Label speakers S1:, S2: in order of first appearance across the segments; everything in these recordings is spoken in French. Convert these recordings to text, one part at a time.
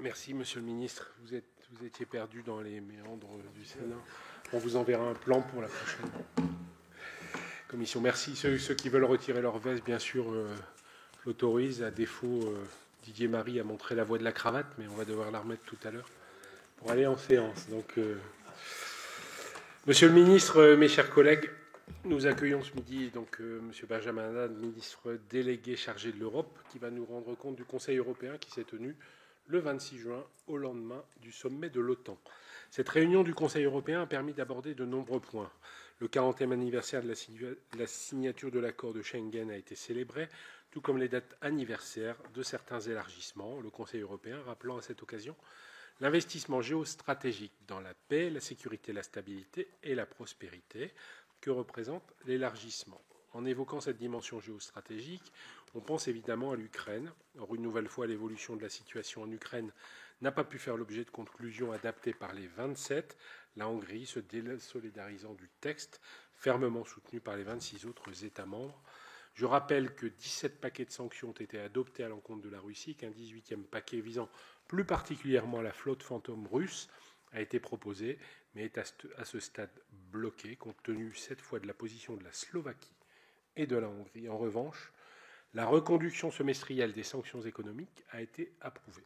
S1: Merci, Monsieur le Ministre. Vous étiez perdu dans les méandres du Sénat. On vous enverra un plan pour la prochaine commission. Merci. Ceux qui veulent retirer leur veste, bien sûr, l'autorisent. À défaut, Didier Marie a montré la voie de la cravate, mais on va devoir la remettre tout à l'heure pour aller en séance. Donc, Monsieur le Ministre, mes chers collègues, nous accueillons ce midi donc Monsieur Benjamin Haddad, ministre délégué chargé de l'Europe, qui va nous rendre compte du Conseil européen qui s'est tenu le 26 juin, au lendemain du sommet de l'OTAN. Cette réunion du Conseil européen a permis d'aborder de nombreux points. Le 40e anniversaire de la signature de l'accord de Schengen a été célébré, tout comme les dates anniversaires de certains élargissements. Le Conseil européen rappelant à cette occasion l'investissement géostratégique dans la paix, la sécurité, la stabilité et la prospérité que représente l'élargissement. En évoquant cette dimension géostratégique, on pense évidemment à l'Ukraine. Or, une nouvelle fois, l'évolution de la situation en Ukraine n'a pas pu faire l'objet de conclusions adaptées par les 27, la Hongrie se désolidarisant du texte, fermement soutenu par les 26 autres États membres. Je rappelle que 17 paquets de sanctions ont été adoptés à l'encontre de la Russie, qu'un 18e paquet visant plus particulièrement la flotte fantôme russe a été proposé, mais est à ce stade bloqué, compte tenu cette fois de la position de la Slovaquie et de la Hongrie. En revanche, la reconduction semestrielle des sanctions économiques a été approuvée.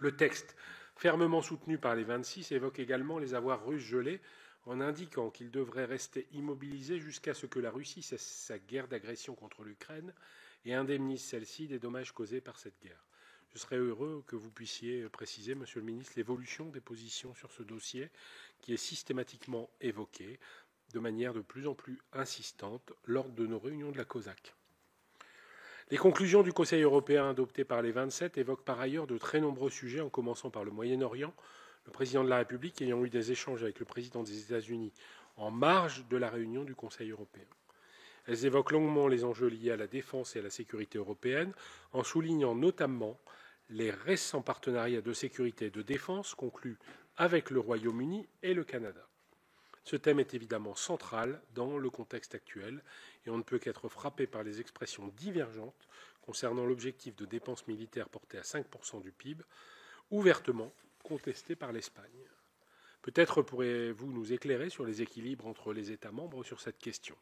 S1: Le texte, fermement soutenu par les 26, évoque également les avoirs russes gelés, en indiquant qu'ils devraient rester immobilisés jusqu'à ce que la Russie cesse sa guerre d'agression contre l'Ukraine et indemnise celle-ci des dommages causés par cette guerre. Je serais heureux que vous puissiez préciser, Monsieur le Ministre, l'évolution des positions sur ce dossier qui est systématiquement évoqué de manière de plus en plus insistante lors de nos réunions de la COSAC. Les conclusions du Conseil européen adoptées par les 27 évoquent par ailleurs de très nombreux sujets, en commençant par le Moyen-Orient, le président de la République ayant eu des échanges avec le président des États-Unis en marge de la réunion du Conseil européen. Elles évoquent longuement les enjeux liés à la défense et à la sécurité européenne, en soulignant notamment les récents partenariats de sécurité et de défense conclus avec le Royaume-Uni et le Canada. Ce thème est évidemment central dans le contexte actuel et on ne peut qu'être frappé par les expressions divergentes concernant l'objectif de dépenses militaires porté à 5% du PIB, ouvertement contesté par l'Espagne. Peut-être pourrez-vous nous éclairer sur les équilibres entre les États membres sur cette question.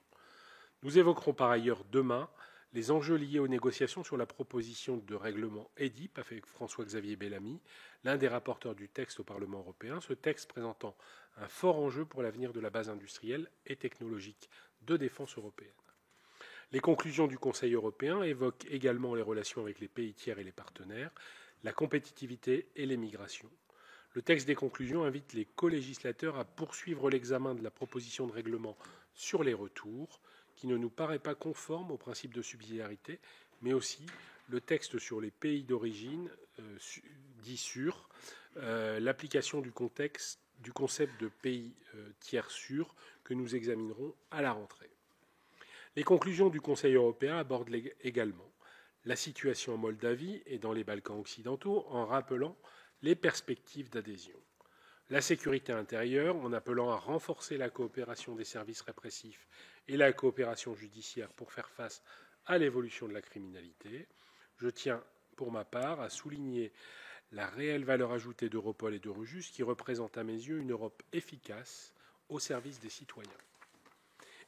S1: Nous évoquerons par ailleurs demain les enjeux liés aux négociations sur la proposition de règlement EDIP avec François-Xavier Bellamy, l'un des rapporteurs du texte au Parlement européen, ce texte présentant un fort enjeu pour l'avenir de la base industrielle et technologique de défense européenne. Les conclusions du Conseil européen évoquent également les relations avec les pays tiers et les partenaires, la compétitivité et les migrations. Le texte des conclusions invite les colégislateurs à poursuivre l'examen de la proposition de règlement sur les retours, qui ne nous paraît pas conforme au principe de subsidiarité, mais aussi le texte sur les pays d'origine dit sûrs, l'application du concept de pays tiers sûrs que nous examinerons à la rentrée. Les conclusions du Conseil européen abordent également la situation en Moldavie et dans les Balkans occidentaux en rappelant les perspectives d'adhésion. La sécurité intérieure en appelant à renforcer la coopération des services répressifs et la coopération judiciaire pour faire face à l'évolution de la criminalité. Je tiens, pour ma part, à souligner la réelle valeur ajoutée d'Europol et d'Eurojust qui représente à mes yeux une Europe efficace au service des citoyens.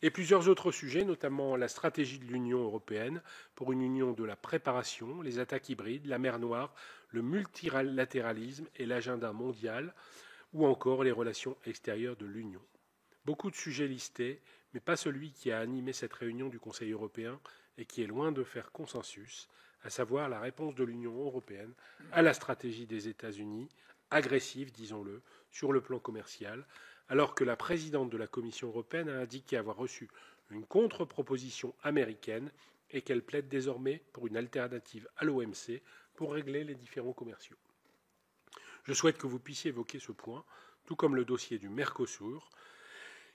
S1: Et plusieurs autres sujets, notamment la stratégie de l'Union européenne pour une union de la préparation, les attaques hybrides, la mer Noire, le multilatéralisme et l'agenda mondial, ou encore les relations extérieures de l'Union. Beaucoup de sujets listés, mais pas celui qui a animé cette réunion du Conseil européen et qui est loin de faire consensus, à savoir la réponse de l'Union européenne à la stratégie des États-Unis, agressive, disons-le, sur le plan commercial, alors que la présidente de la Commission européenne a indiqué avoir reçu une contre-proposition américaine et qu'elle plaide désormais pour une alternative à l'OMC pour régler les différends commerciaux. Je souhaite que vous puissiez évoquer ce point, tout comme le dossier du Mercosur,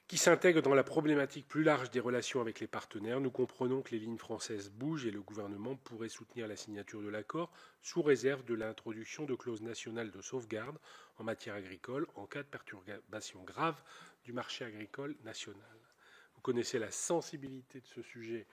S1: qui s'intègre dans la problématique plus large des relations avec les partenaires. Nous comprenons que les lignes françaises bougent et le gouvernement pourrait soutenir la signature de l'accord sous réserve de l'introduction de clauses nationales de sauvegarde en matière agricole en cas de perturbation grave du marché agricole national. Vous connaissez la sensibilité de ce sujet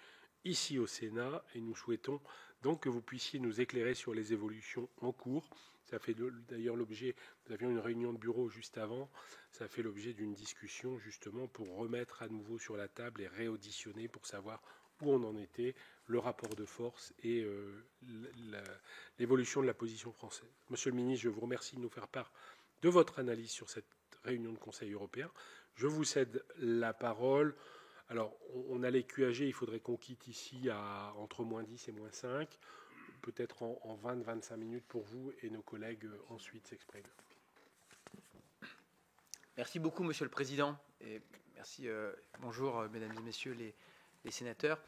S1: ici au Sénat et nous souhaitons donc que vous puissiez nous éclairer sur les évolutions en cours. Ça fait d'ailleurs l'objet, nous avions une réunion de bureau juste avant, ça fait l'objet d'une discussion justement pour remettre à nouveau sur la table et réauditionner pour savoir où on en était, le rapport de force et l'évolution de la position française. Monsieur le ministre, je vous remercie de nous faire part de votre analyse sur cette réunion de Conseil européen. Je vous cède la parole. Alors, on a les QAG, il faudrait qu'on quitte ici entre moins 10 et moins 5, peut-être en 20-25 minutes pour vous et nos collègues ensuite s'expriment.
S2: Merci beaucoup, Monsieur le Président. Et merci, bonjour, Mesdames et Messieurs les sénateurs.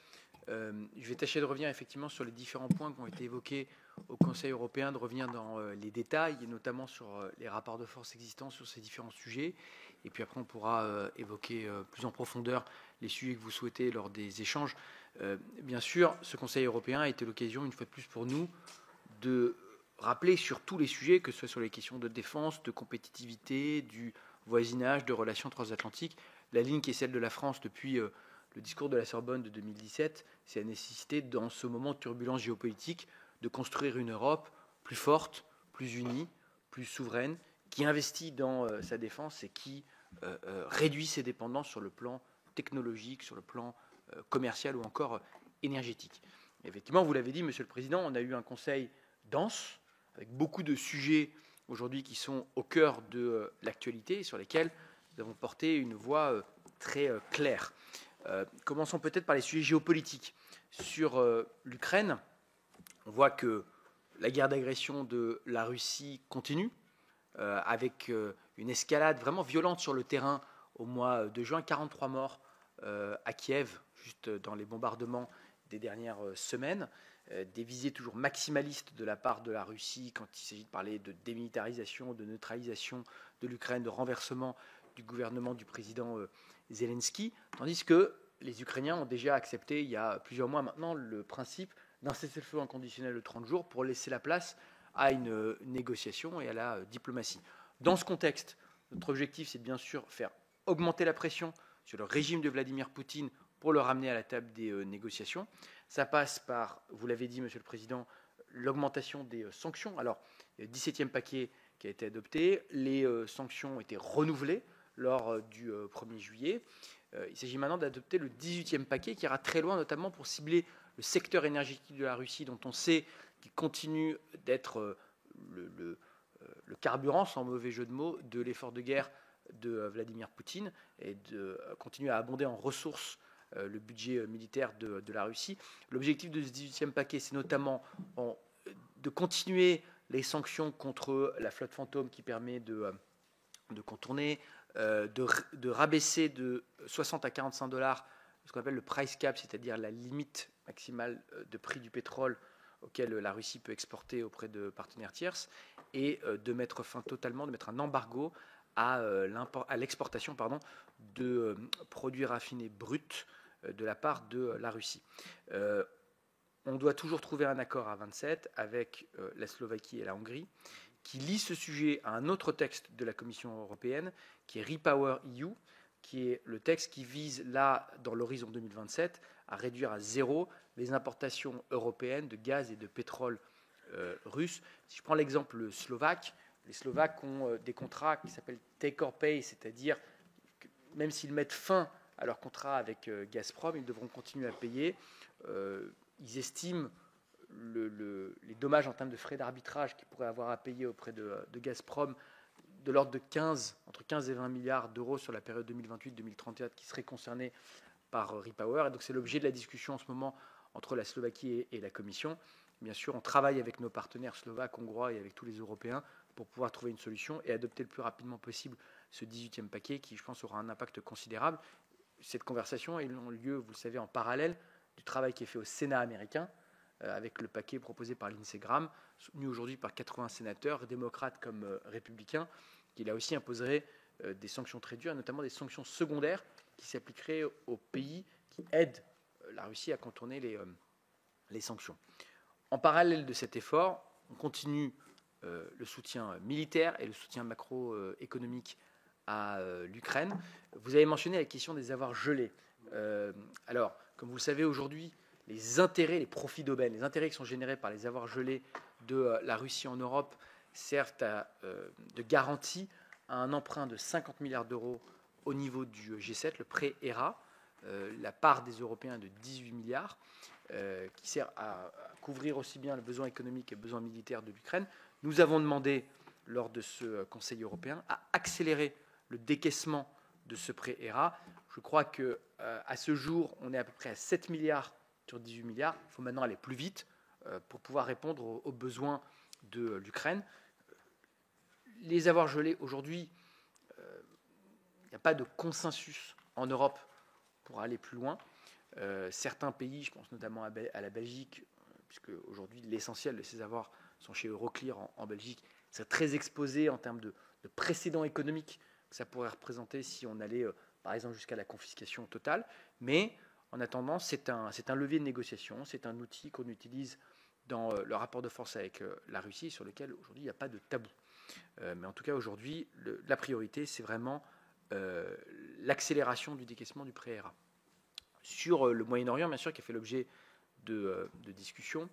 S2: Je vais tâcher de revenir effectivement sur les différents points qui ont été évoqués au Conseil européen, de revenir dans les détails, et notamment sur les rapports de force existants sur ces différents sujets. Et puis après, on pourra évoquer plus en profondeur les sujets que vous souhaitez lors des échanges. Bien sûr, ce Conseil européen a été l'occasion, une fois de plus pour nous, de rappeler sur tous les sujets, que ce soit sur les questions de défense, de compétitivité, du voisinage, de relations transatlantiques, la ligne qui est celle de la France depuis le discours de la Sorbonne de 2017, c'est la nécessité, dans ce moment de turbulence géopolitique, de construire une Europe plus forte, plus unie, plus souveraine, qui investit dans sa défense et qui réduit ses dépendances sur le plan technologique, sur le plan commercial ou encore énergétique. Et effectivement, vous l'avez dit, Monsieur le Président, on a eu un Conseil dense, avec beaucoup de sujets aujourd'hui qui sont au cœur de l'actualité, sur lesquels nous avons porté une voix très claire. Commençons peut-être par les sujets géopolitiques. Sur l'Ukraine, on voit que la guerre d'agression de la Russie continue, avec une escalade vraiment violente sur le terrain au mois de juin, 43 morts à Kiev, juste dans les bombardements des dernières semaines, des visées toujours maximalistes de la part de la Russie quand il s'agit de parler de démilitarisation, de neutralisation de l'Ukraine, de renversement du gouvernement du président Zelensky, tandis que les Ukrainiens ont déjà accepté il y a plusieurs mois maintenant le principe d'un cessez-le-feu inconditionnel de 30 jours pour laisser la place à une négociation et à la diplomatie. Dans ce contexte, notre objectif, c'est de bien sûr faire augmenter la pression sur le régime de Vladimir Poutine pour le ramener à la table des négociations. Ça passe par, vous l'avez dit, Monsieur le Président, l'augmentation des sanctions. Alors, il y a le 17e paquet qui a été adopté. Les sanctions ont été renouvelées lors du 1er juillet. Il s'agit maintenant d'adopter le 18e paquet qui ira très loin, notamment pour cibler le secteur énergétique de la Russie, dont on sait qu'il continue d'être le carburant, sans mauvais jeu de mots, de l'effort de guerre de Vladimir Poutine et de continuer à abonder en ressources le budget militaire de la Russie. L'objectif de ce 18e paquet, c'est notamment de continuer les sanctions contre la flotte fantôme qui permet de contourner, de rabaisser de 60 à 45 dollars ce qu'on appelle le price cap, c'est-à-dire la limite maximale de prix du pétrole auquel la Russie peut exporter auprès de partenaires tierces, et de mettre fin totalement, de mettre un embargo à l'exportation de produits raffinés bruts de la part de la Russie. On doit toujours trouver un accord à 27 avec la Slovaquie et la Hongrie, qui lie ce sujet à un autre texte de la Commission européenne, qui est Repower EU, qui est le texte qui vise, là, dans l'horizon 2027, à réduire à zéro les importations européennes de gaz et de pétrole russe. Si je prends l'exemple slovaque, les Slovaques ont des contrats qui s'appellent take or pay, c'est-à-dire que même s'ils mettent fin à leur contrat avec Gazprom, ils devront continuer à payer. Ils estiment les dommages en termes de frais d'arbitrage qu'ils pourraient avoir à payer auprès de Gazprom de l'ordre de entre 15 et 20 milliards d'euros sur la période 2028-2034 qui seraient concernés par Repower. Et donc c'est l'objet de la discussion en ce moment entre la Slovaquie et la Commission. Bien sûr, on travaille avec nos partenaires slovaques, hongrois et avec tous les Européens pour pouvoir trouver une solution et adopter le plus rapidement possible ce 18e paquet qui, je pense, aura un impact considérable. Cette conversation a lieu, vous le savez, en parallèle du travail qui est fait au Sénat américain avec le paquet proposé par Lindsey Graham, soutenu aujourd'hui par 80 sénateurs, démocrates comme républicains, qui là aussi imposerait des sanctions très dures, notamment des sanctions secondaires qui s'appliqueraient aux pays qui aident la Russie à contourner les sanctions. En parallèle de cet effort, on continue le soutien militaire et le soutien macroéconomique à l'Ukraine. Vous avez mentionné la question des avoirs gelés. Alors, comme vous le savez aujourd'hui, les intérêts, les profits d'aubaine, les intérêts qui sont générés par les avoirs gelés de la Russie en Europe servent de garantie à un emprunt de 50 milliards d'euros au niveau du G7, le prêt ERA, la part des Européens est de 18 milliards, qui sert à couvrir aussi bien les besoins économiques et les besoins militaires de l'Ukraine. Nous avons demandé, lors de ce Conseil européen, à accélérer le décaissement de ce prêt ERA. Je crois qu'à ce jour, on est à peu près à 7 milliards sur 18 milliards. Il faut maintenant aller plus vite pour pouvoir répondre aux besoins de l'Ukraine. Les avoirs gelés, aujourd'hui, il n'y a pas de consensus en Europe pour aller plus loin. Certains pays, je pense notamment à la Belgique, puisque aujourd'hui l'essentiel de ces avoirs sont chez Euroclear en Belgique, c'est très exposé en termes de précédents économiques que ça pourrait représenter si on allait, par exemple, jusqu'à la confiscation totale. Mais en attendant, c'est un levier de négociation, c'est un outil qu'on utilise dans le rapport de force avec la Russie, sur lequel aujourd'hui il n'y a pas de tabou. Mais en tout cas, aujourd'hui, la priorité, c'est vraiment l'accélération du décaissement du prêt ERA. Sur le Moyen-Orient, bien sûr, qui a fait l'objet de discussions,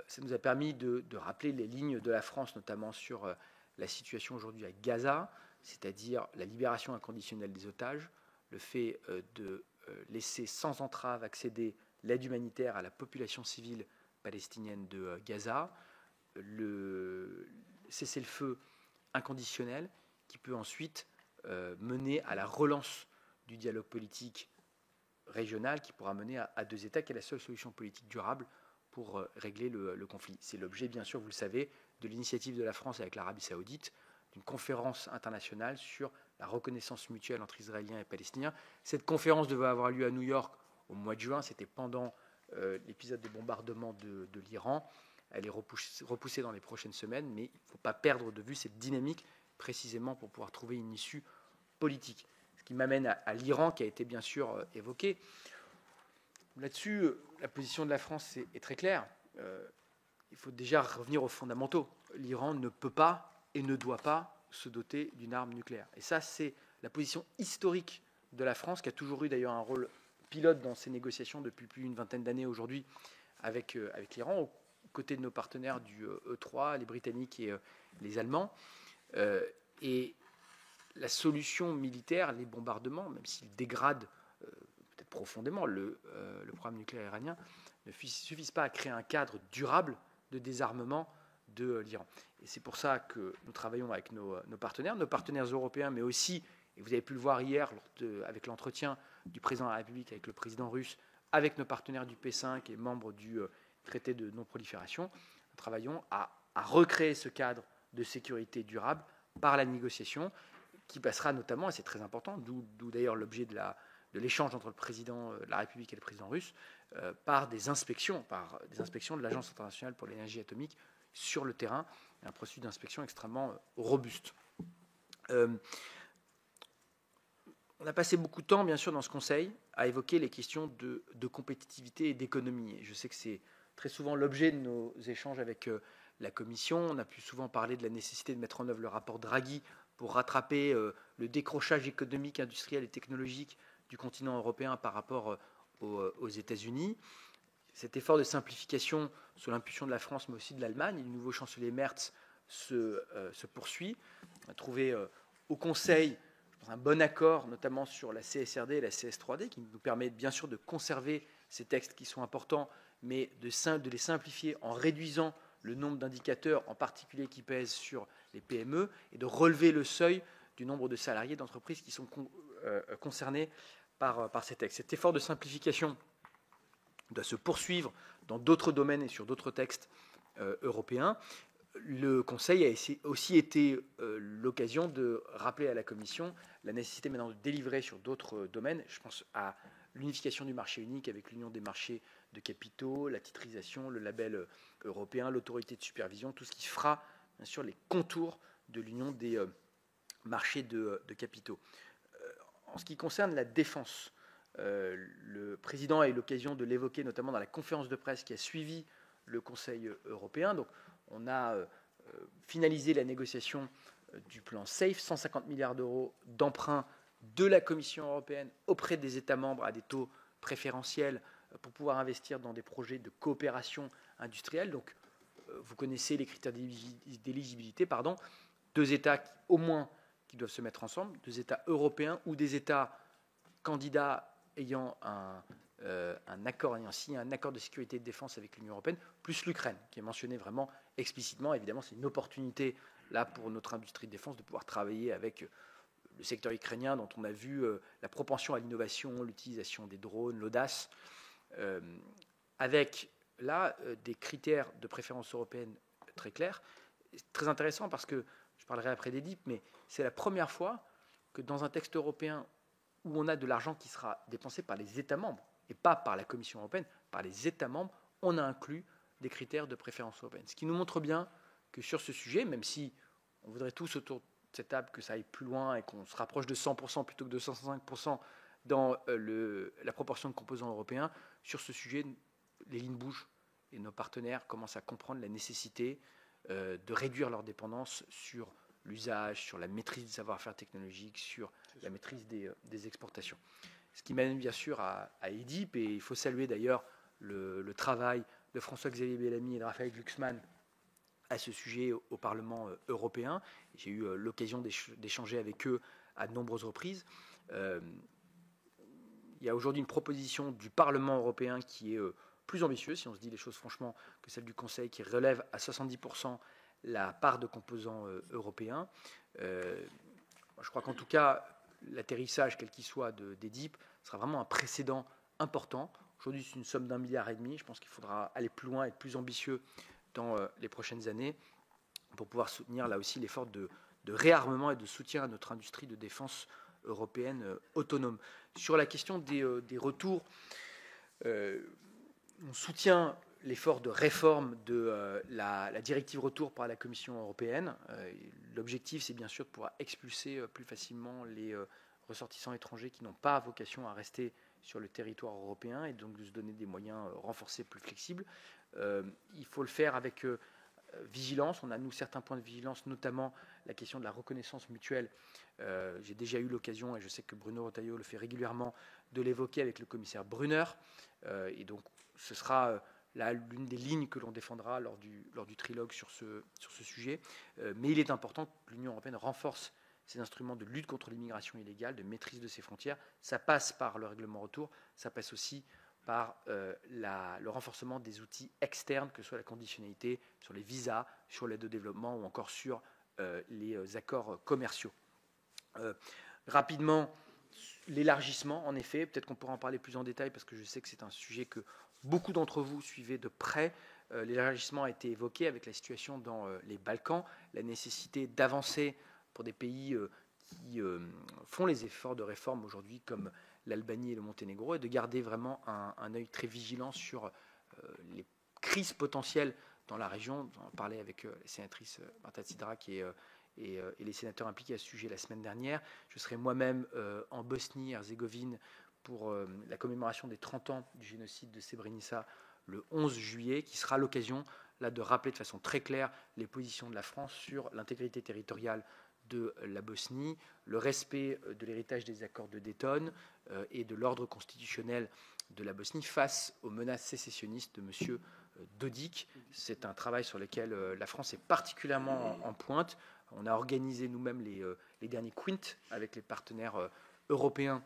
S2: ça nous a permis de rappeler les lignes de la France, notamment sur la situation aujourd'hui à Gaza, c'est-à-dire la libération inconditionnelle des otages, le fait de laisser sans entrave accéder l'aide humanitaire à la population civile palestinienne de Gaza, le cessez-le-feu inconditionnel qui peut ensuite mener à la relance du dialogue politique régional qui pourra mener à deux États, qui est la seule solution politique durable pour régler le conflit. C'est l'objet, bien sûr, vous le savez, de l'initiative de la France avec l'Arabie Saoudite, d'une conférence internationale sur la reconnaissance mutuelle entre Israéliens et Palestiniens. Cette conférence devait avoir lieu à New York au mois de juin, c'était pendant l'épisode des bombardements de l'Iran. Elle est repoussée dans les prochaines semaines, mais il ne faut pas perdre de vue cette dynamique précisément pour pouvoir trouver une issue politique. Ce qui m'amène à l'Iran, qui a été bien sûr évoqué. Là-dessus, la position de la France est très claire. Il faut déjà revenir aux fondamentaux. L'Iran ne peut pas et ne doit pas se doter d'une arme nucléaire. Et ça, c'est la position historique de la France, qui a toujours eu d'ailleurs un rôle pilote dans ces négociations depuis plus d'une vingtaine d'années aujourd'hui avec l'Iran, aux côtés de nos partenaires du E3, les Britanniques et les Allemands. Et la solution militaire, les bombardements, même s'ils dégradent peut-être profondément le programme nucléaire iranien, ne suffisent pas à créer un cadre durable de désarmement de l'Iran. Et c'est pour ça que nous travaillons avec nos partenaires européens, mais aussi, et vous avez pu le voir hier avec l'entretien du président de la République avec le président russe, avec nos partenaires du P5 et membres du traité de non-prolifération, nous travaillons à recréer ce cadre de sécurité durable par la négociation, qui passera notamment, et c'est très important, d'où d'ailleurs l'objet de l'échange entre le président de la République et le président russe, par des inspections de l'Agence internationale pour l'énergie atomique sur le terrain, un processus d'inspection extrêmement robuste. On a passé beaucoup de temps, bien sûr, dans ce Conseil, à évoquer les questions de compétitivité et d'économie. Et je sais que c'est très souvent l'objet de nos échanges avec la Commission. On a pu souvent parler de la nécessité de mettre en œuvre le rapport Draghi pour rattraper le décrochage économique, industriel et technologique du continent européen par rapport aux États-Unis. Cet effort de simplification sous l'impulsion de la France, mais aussi de l'Allemagne, et du nouveau chancelier Merz se poursuit. On a trouvé au Conseil un bon accord, notamment sur la CSRD et la CS3D, qui nous permet bien sûr de conserver ces textes qui sont importants, mais de les simplifier en réduisant le nombre d'indicateurs, en particulier qui pèsent sur les PME, et de relever le seuil du nombre de salariés d'entreprises qui sont concernés par ces textes. Cet effort de simplification doit se poursuivre dans d'autres domaines et sur d'autres textes européens. Le Conseil a aussi été l'occasion de rappeler à la Commission la nécessité maintenant de délivrer sur d'autres domaines. Je pense à l'unification du marché unique avec l'union des marchés de capitaux, la titrisation, le label européen, l'autorité de supervision, tout ce qui fera bien sûr les contours de l'union des marchés de capitaux. En ce qui concerne la défense, le président a eu l'occasion de l'évoquer notamment dans la conférence de presse qui a suivi le Conseil européen. Donc, on a finalisé la négociation du plan SAFE, 150 milliards d'euros d'emprunts de la Commission européenne auprès des États membres à des taux préférentiels pour pouvoir investir dans des projets de coopération industrielle. Donc, vous connaissez les critères d'éligibilité, pardon. 2 États au moins qui doivent se mettre ensemble, 2 États européens ou des États candidats ayant ayant signé un accord de sécurité et de défense avec l'Union européenne, plus l'Ukraine, qui est mentionné vraiment explicitement. Évidemment, c'est une opportunité là pour notre industrie de défense de pouvoir travailler avec le secteur ukrainien, dont on a vu la propension à l'innovation, l'utilisation des drones, l'audace, avec là des critères de préférence européenne très clairs. C'est très intéressant parce que, je parlerai après des DIP, mais c'est la première fois que dans un texte européen où on a de l'argent qui sera dépensé par les États membres, et pas par la Commission européenne, par les États membres, on a inclus des critères de préférence européenne. Ce qui nous montre bien que sur ce sujet, même si on voudrait tous autour de cette table que ça aille plus loin et qu'on se rapproche de 100% plutôt que de 105% dans la proportion de composants européens, sur ce sujet, les lignes bougent et nos partenaires commencent à comprendre la nécessité de réduire leur dépendance sur l'usage, sur la maîtrise du savoir-faire technologique, sur la maîtrise des exportations. Ce qui mène bien sûr à EDIP, et il faut saluer d'ailleurs le travail de François-Xavier Bellamy et de Raphaël Glucksmann à ce sujet au Parlement européen. J'ai eu l'occasion d'échanger avec eux à de nombreuses reprises. Il y a aujourd'hui une proposition du Parlement européen qui est plus ambitieuse, si on se dit les choses franchement, que celle du Conseil, qui relève à 70% la part de composants européens. Je crois qu'en tout cas, l'atterrissage, quel qu'il soit, d'EDIP sera vraiment un précédent important. Aujourd'hui, c'est une somme d'1,5 milliard. Je pense qu'il faudra aller plus loin, être plus ambitieux dans les prochaines années pour pouvoir soutenir là aussi l'effort de réarmement et de soutien à notre industrie de défense européenne autonome. Sur la question des retours, on soutient l'effort de réforme de la directive retour par la Commission européenne. L'objectif, c'est bien sûr de pouvoir expulser plus facilement les ressortissants étrangers qui n'ont pas vocation à rester sur le territoire européen et donc de se donner des moyens renforcés, plus flexibles. Il faut le faire avec vigilance. On a, nous, certains points de vigilance, notamment la question de la reconnaissance mutuelle. J'ai déjà eu l'occasion, et je sais que Bruno Retailleau le fait régulièrement, de l'évoquer avec le commissaire Brunner. Et donc, ce sera là l'une des lignes que l'on défendra lors du trilogue sur ce sujet. Mais il est important que l'Union européenne renforce ces instruments de lutte contre l'immigration illégale, de maîtrise de ses frontières. Ça passe par le règlement retour, ça passe aussi par le renforcement des outils externes, que ce soit la conditionnalité, sur les visas, sur l'aide au développement ou encore sur les accords commerciaux. Rapidement, l'élargissement, en effet, peut-être qu'on pourra en parler plus en détail parce que je sais que c'est un sujet que beaucoup d'entre vous suivez de près. L'élargissement a été évoqué avec la situation dans les Balkans, la nécessité d'avancer pour des pays qui font les efforts de réforme aujourd'hui, comme l'Albanie et le Monténégro, et de garder vraiment un œil très vigilant sur les crises potentielles dans la région. On en parlait avec la sénatrice Marta Tsidrack et les sénateurs impliqués à ce sujet la semaine dernière. Je serai moi-même en Bosnie-Herzégovine pour la commémoration des 30 ans du génocide de Srebrenica le 11 juillet, qui sera l'occasion là de rappeler de façon très claire les positions de la France sur l'intégrité territoriale de la Bosnie, le respect de l'héritage des accords de Dayton et de l'ordre constitutionnel de la Bosnie face aux menaces sécessionnistes de M. Dodik. C'est un travail sur lequel la France est particulièrement en pointe. On a organisé nous-mêmes les derniers quints avec les partenaires européens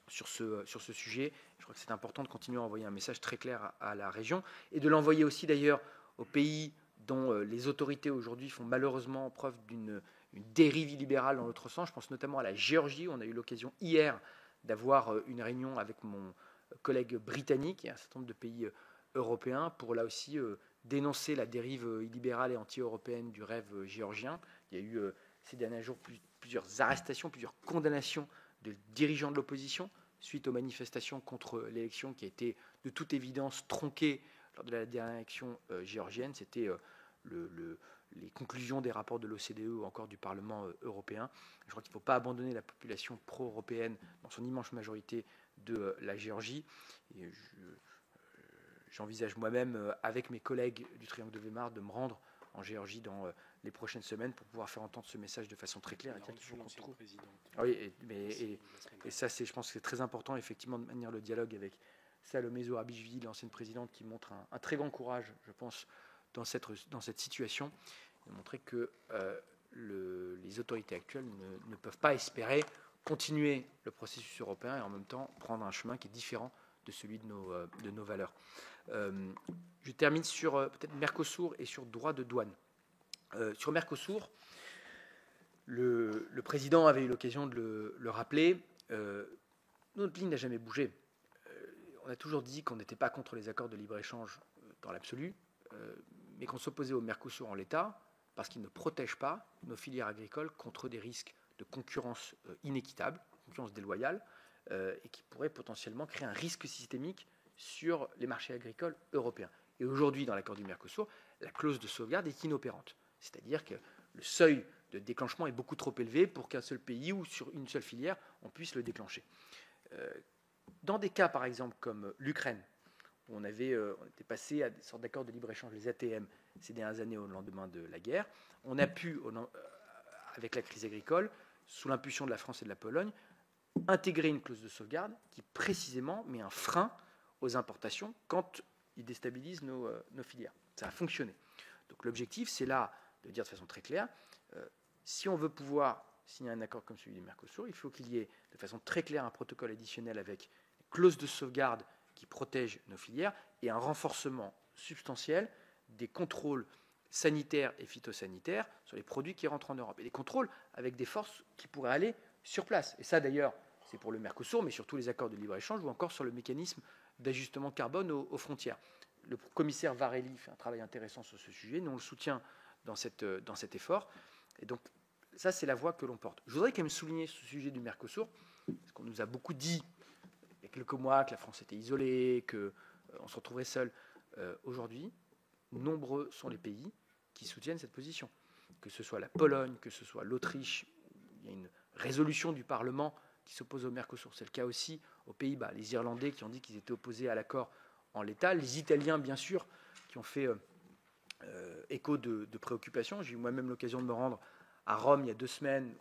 S2: sur ce sujet. Je crois que c'est important de continuer à envoyer un message très clair à la région et de l'envoyer aussi d'ailleurs aux pays dont les autorités aujourd'hui font malheureusement preuve d'une dérive illibérale dans l'autre sens. Je pense notamment à la Géorgie. On a eu l'occasion hier d'avoir une réunion avec mon collègue britannique et un certain nombre de pays européens pour là aussi dénoncer la dérive illibérale et anti-européenne du rêve géorgien. Il y a eu ces derniers jours plusieurs arrestations, plusieurs condamnations de dirigeants de l'opposition suite aux manifestations contre l'élection qui a été de toute évidence tronquée lors de la dernière élection géorgienne. C'était les conclusions des rapports de l'OCDE ou encore du Parlement européen. Je crois qu'il ne faut pas abandonner la population pro-européenne dans son immense majorité de la Géorgie. Et j'envisage moi-même, avec mes collègues du Triangle de Weimar, de me rendre en Géorgie dans les prochaines semaines pour pouvoir faire entendre ce message de façon très claire. Oui, et ça, je pense que c'est très important, effectivement, de maintenir le dialogue avec Salomé Zourabichvili, l'ancienne présidente, qui montre un très grand courage, je pense, dans cette situation, et montrer que les autorités actuelles ne peuvent pas espérer continuer le processus européen et en même temps prendre un chemin qui est différent de celui de nos valeurs. Je termine sur peut-être Mercosur et sur droit de douane. Sur Mercosur, le président avait eu l'occasion de le rappeler. Notre ligne n'a jamais bougé. On a toujours dit qu'on n'était pas contre les accords de libre-échange dans l'absolu, mais qu'on s'opposait au Mercosur en l'état parce qu'il ne protège pas nos filières agricoles contre des risques de concurrence inéquitable, concurrence déloyale, et qui pourrait potentiellement créer un risque systémique sur les marchés agricoles européens. Et aujourd'hui, dans l'accord du Mercosur, la clause de sauvegarde est inopérante. C'est-à-dire que le seuil de déclenchement est beaucoup trop élevé pour qu'un seul pays ou sur une seule filière, on puisse le déclencher. Dans des cas, par exemple, comme l'Ukraine, où on était passé à des sortes d'accords de libre-échange, les ATM, ces dernières années au lendemain de la guerre, on a pu, avec la crise agricole, sous l'impulsion de la France et de la Pologne, intégrer une clause de sauvegarde qui précisément met un frein aux importations quand ils déstabilisent nos filières. Ça a fonctionné. Donc l'objectif, c'est là de dire de façon très claire, si on veut pouvoir signer un accord comme celui du Mercosur, il faut qu'il y ait de façon très claire un protocole additionnel avec une clause de sauvegarde qui protège nos filières et un renforcement substantiel des contrôles sanitaires et phytosanitaires sur les produits qui rentrent en Europe. Et des contrôles avec des forces qui pourraient aller sur place. Et ça, d'ailleurs, c'est pour le Mercosur, mais sur tous les accords de libre-échange ou encore sur le mécanisme d'ajustement carbone aux frontières. Le commissaire Varelli fait un travail intéressant sur ce sujet. Nous, on le soutient dans cet effort. Et donc, ça, c'est la voie que l'on porte. Je voudrais quand même souligner ce sujet du Mercosur, parce qu'on nous a beaucoup dit, il y a quelques mois, que la France était isolée, qu'on se retrouverait seul. Aujourd'hui, nombreux sont les pays qui soutiennent cette position. Que ce soit la Pologne, que ce soit l'Autriche, il y a une résolution du Parlement qui s'oppose au Mercosur. C'est le cas aussi aux Pays-Bas. Les Irlandais qui ont dit qu'ils étaient opposés à l'accord en l'état. Les Italiens, bien sûr, qui ont fait écho de préoccupation. J'ai eu moi-même l'occasion de me rendre à Rome il y a 2 semaines.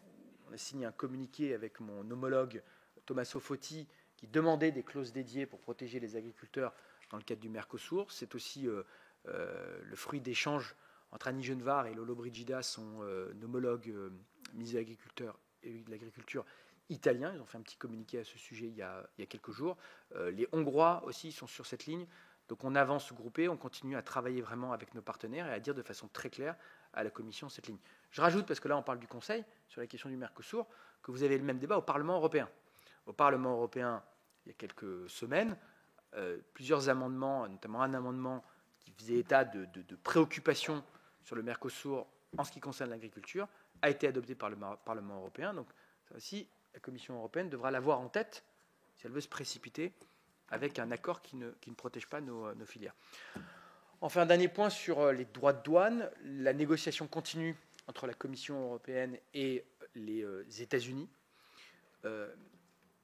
S2: On a signé un communiqué avec mon homologue Tommaso Foti qui demandait des clauses dédiées pour protéger les agriculteurs dans le cadre du Mercosur. C'est aussi le fruit d'échanges entre Annie Genevard et Lolo Brigida, son homologue ministre de l'Agriculture italien. Ils ont fait un petit communiqué à ce sujet il y a quelques jours. Les Hongrois aussi sont sur cette ligne. Donc on avance groupé, on continue à travailler vraiment avec nos partenaires et à dire de façon très claire à la Commission cette ligne. Je rajoute, parce que là on parle du Conseil, sur la question du Mercosur, que vous avez le même débat au Parlement européen. Au Parlement européen, il y a quelques semaines, plusieurs amendements, notamment un amendement qui faisait état de préoccupations sur le Mercosur en ce qui concerne l'agriculture, a été adopté par le Parlement européen. Donc ça aussi, la Commission européenne devra l'avoir en tête si elle veut se précipiter avec un accord qui ne protège pas nos filières. Enfin, un dernier point sur les droits de douane. La négociation continue entre la Commission européenne et les États-Unis.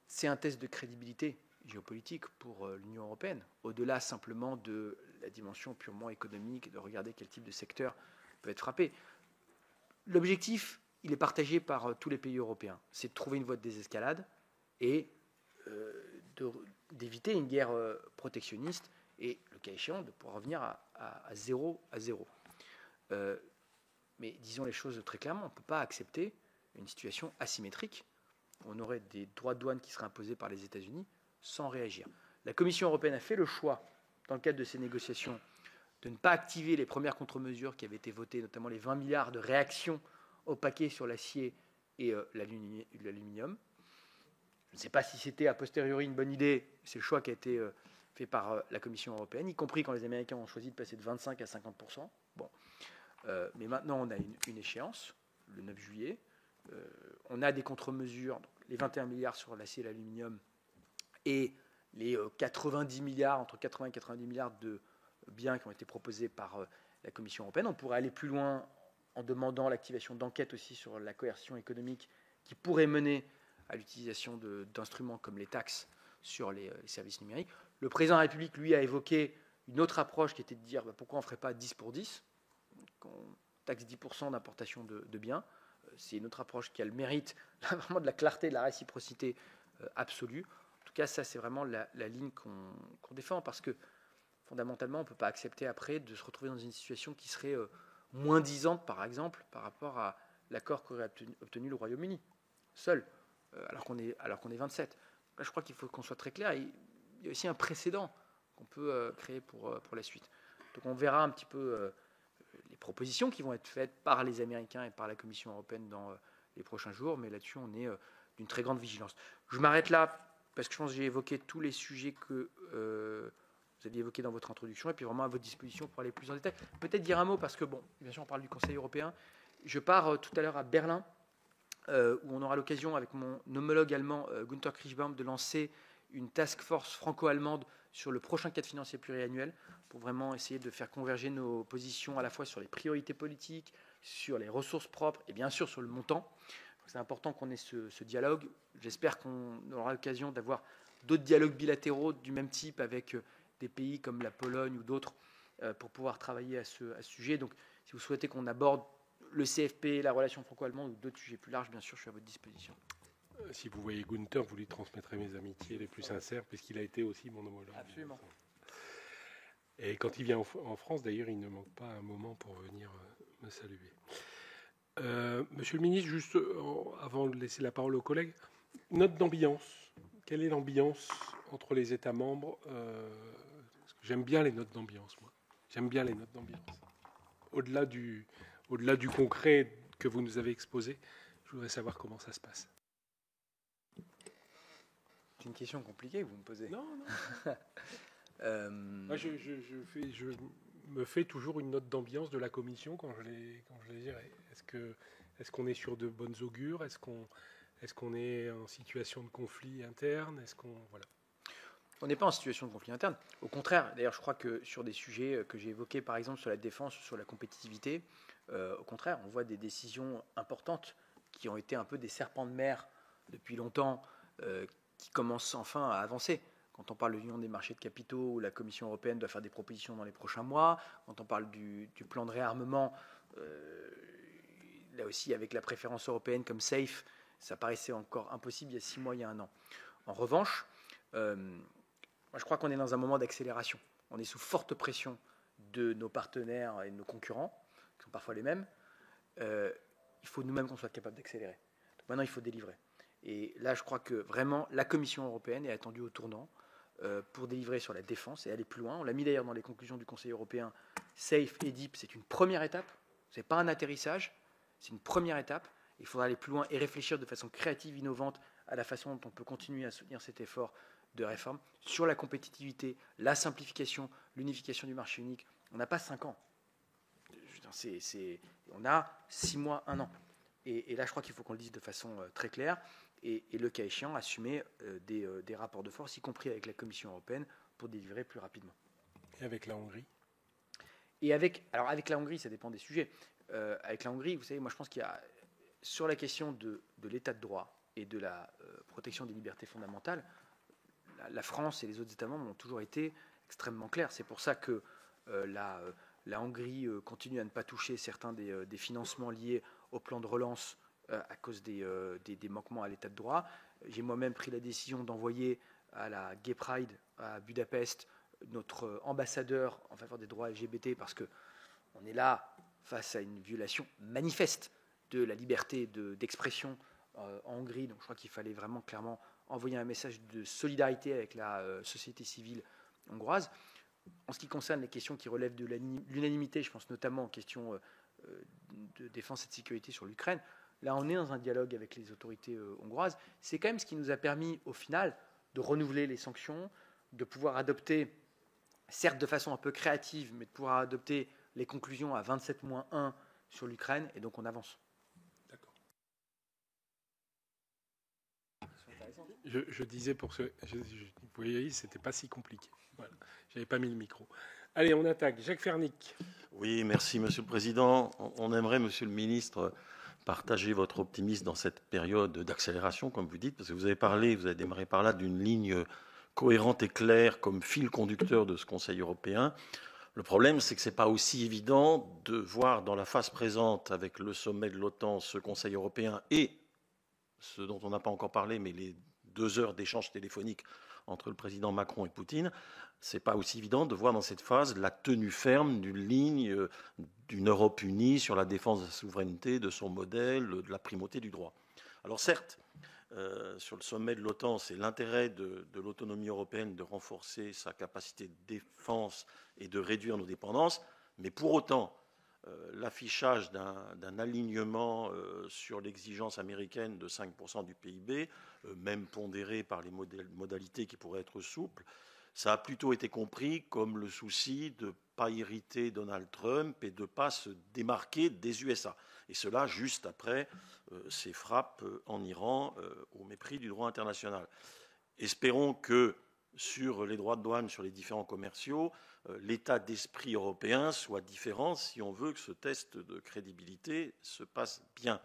S2: C'est un test de crédibilité géopolitique pour l'Union européenne, au-delà simplement de la dimension purement économique, de regarder quel type de secteur peut être frappé. L'objectif, il est partagé par tous les pays européens. C'est de trouver une voie de désescalade et d'éviter une guerre protectionniste et, le cas échéant, de pouvoir revenir à zéro. Mais disons les choses très clairement, on ne peut pas accepter une situation asymétrique. On aurait des droits de douane qui seraient imposés par les États-Unis sans réagir. La Commission européenne a fait le choix, dans le cadre de ces négociations, de ne pas activer les premières contre-mesures qui avaient été votées, notamment les 20 milliards de réactions au paquet sur l'acier et l'aluminium. Je ne sais pas si c'était a posteriori une bonne idée, c'est le choix qui a été fait par la Commission européenne, y compris quand les Américains ont choisi de passer de 25 à 50%. Bon. Mais maintenant, on a une échéance, le 9 juillet. On a des contre-mesures, les 21 milliards sur l'acier et l'aluminium, et les 90 milliards, entre 80 et 90 milliards de biens qui ont été proposés par la Commission européenne. On pourrait aller plus loin en demandant l'activation d'enquêtes aussi sur la coercion économique qui pourrait mener à l'utilisation d'instruments comme les taxes sur les services numériques. Le président de la République, lui, a évoqué une autre approche qui était de dire pourquoi on ne ferait pas 10 pour 10, qu'on taxe 10% d'importation de biens. C'est une autre approche qui a le mérite vraiment de la clarté, de la réciprocité absolue. En tout cas, ça, c'est vraiment la ligne qu'on défend, parce que fondamentalement, on ne peut pas accepter après de se retrouver dans une situation qui serait moins disante, par exemple, par rapport à l'accord qu'aurait obtenu le Royaume-Uni, seul, alors qu'on est 27. Là, je crois qu'il faut qu'on soit très clair. Il y a aussi un précédent qu'on peut créer pour la suite. Donc on verra un petit peu les propositions qui vont être faites par les Américains et par la Commission européenne dans les prochains jours, mais là-dessus, on est d'une très grande vigilance. Je m'arrête là, parce que je pense que j'ai évoqué tous les sujets que vous aviez évoqués dans votre introduction, et puis vraiment à votre disposition pour aller plus en détail. Peut-être dire un mot, parce que, bon, bien sûr, on parle du Conseil européen. Je pars tout à l'heure à Berlin, où on aura l'occasion, avec mon homologue allemand Günther Kriechbaum, de lancer une task force franco-allemande sur le prochain cadre financier pluriannuel, pour vraiment essayer de faire converger nos positions à la fois sur les priorités politiques, sur les ressources propres et bien sûr sur le montant. C'est important qu'on ait ce dialogue. J'espère qu'on aura l'occasion d'avoir d'autres dialogues bilatéraux du même type avec des pays comme la Pologne ou d'autres pour pouvoir travailler à ce sujet. Donc, si vous souhaitez qu'on aborde le CFP, la relation franco-allemande ou d'autres sujets plus larges, bien sûr, je suis à votre disposition.
S1: Si vous voyez Günther, vous lui transmettrez mes amitiés les plus sincères, puisqu'il a été aussi mon homologue.
S2: Absolument.
S1: Et quand il vient en France, d'ailleurs, il ne manque pas un moment pour venir me saluer. Monsieur le ministre, juste avant de laisser la parole aux collègues, note d'ambiance. Quelle est l'ambiance entre les États membres J'aime bien les notes d'ambiance, moi. J'aime bien les notes d'ambiance. Au-delà du concret que vous nous avez exposé, je voudrais savoir comment ça se passe.
S2: C'est une question compliquée que vous me posez.
S1: Non. Moi, je me fais toujours une note d'ambiance de la Commission quand je les dirai. Est-ce qu'on est sur de bonnes augures? Est-ce qu'on est en situation de conflit interne? Voilà.
S2: On n'est pas en situation de conflit interne. Au contraire, d'ailleurs, je crois que sur des sujets que j'ai évoqués, par exemple sur la défense ou sur la compétitivité, au contraire, on voit des décisions importantes qui ont été un peu des serpents de mer depuis longtemps, qui commencent enfin à avancer. Quand on parle de l'union des marchés de capitaux, où la Commission européenne doit faire des propositions dans les prochains mois, quand on parle du plan de réarmement, là aussi avec la préférence européenne comme SAFE, ça paraissait encore impossible il y a 6 mois, il y a 1 an. En revanche, moi je crois qu'on est dans un moment d'accélération. On est sous forte pression de nos partenaires et de nos concurrents, qui sont parfois les mêmes. Il faut nous-mêmes qu'on soit capable d'accélérer. Donc maintenant, il faut délivrer. Et là, je crois que vraiment, la Commission européenne est attendue au tournant pour délivrer sur la défense et aller plus loin. On l'a mis d'ailleurs dans les conclusions du Conseil européen. SAFE et DIP, c'est une première étape. Ce n'est pas un atterrissage, c'est une première étape. Il faudra aller plus loin et réfléchir de façon créative, innovante, à la façon dont on peut continuer à soutenir cet effort de réforme sur la compétitivité, la simplification, l'unification du marché unique. On n'a pas 5 ans. On a 6 mois, 1 an. Et là, je crois qu'il faut qu'on le dise de façon très claire et le cas échéant, assumer des rapports de force, y compris avec la Commission européenne, pour délivrer plus rapidement.
S1: Et avec la Hongrie?
S2: Et avec la Hongrie, ça dépend des sujets. Avec la Hongrie, vous savez, moi je pense qu'il y a, sur la question de l'état de droit et de la protection des libertés fondamentales, la France et les autres États membres ont toujours été extrêmement clairs. C'est pour ça que la Hongrie continue à ne pas toucher certains des financements liés au plan de relance à cause des manquements à l'état de droit. J'ai moi-même pris la décision d'envoyer à la Gay Pride à Budapest notre ambassadeur en faveur des droits LGBT, parce qu'on est là face à une violation manifeste de la liberté d'expression en Hongrie. Donc je crois qu'il fallait vraiment clairement envoyer un message de solidarité avec la société civile hongroise. En ce qui concerne les questions qui relèvent de l'unanimité, je pense notamment aux questions de défense et de sécurité sur l'Ukraine, là on est dans un dialogue avec les autorités hongroises. C'est quand même ce qui nous a permis au final de renouveler les sanctions, de pouvoir adopter, certes de façon un peu créative, mais de pouvoir adopter les conclusions à 27-1 sur l'Ukraine, et donc on avance.
S1: D'accord. Je disais pour ce... vous voyez, c'était pas si compliqué. Voilà. J'avais pas mis le micro. Allez, on attaque. Jacques Fernic.
S3: Oui, merci Monsieur le Président. On aimerait, Monsieur le Ministre, partager votre optimisme dans cette période d'accélération, comme vous dites, parce que vous avez démarré par là d'une ligne cohérente et claire comme fil conducteur de ce Conseil européen. Le problème, c'est que ce n'est pas aussi évident de voir dans la phase présente, avec le sommet de l'OTAN, ce Conseil européen et ce dont on n'a pas encore parlé, mais les 2 heures d'échange téléphonique entre le président Macron et Poutine, c'est pas aussi évident de voir dans cette phase la tenue ferme d'une ligne d'une Europe unie sur la défense de la souveraineté, de son modèle, de la primauté du droit. Alors certes, sur le sommet de l'OTAN, c'est l'intérêt de l'autonomie européenne de renforcer sa capacité de défense et de réduire nos dépendances, mais pour autant, l'affichage d'un alignement sur l'exigence américaine de 5% du PIB, même pondéré par les modalités qui pourraient être souples, ça a plutôt été compris comme le souci de ne pas irriter Donald Trump et de ne pas se démarquer des USA. Et cela juste après ces frappes en Iran au mépris du droit international. Espérons que sur les droits de douane, sur les différents commerciaux, l'état d'esprit européen soit différent si on veut que ce test de crédibilité se passe bien.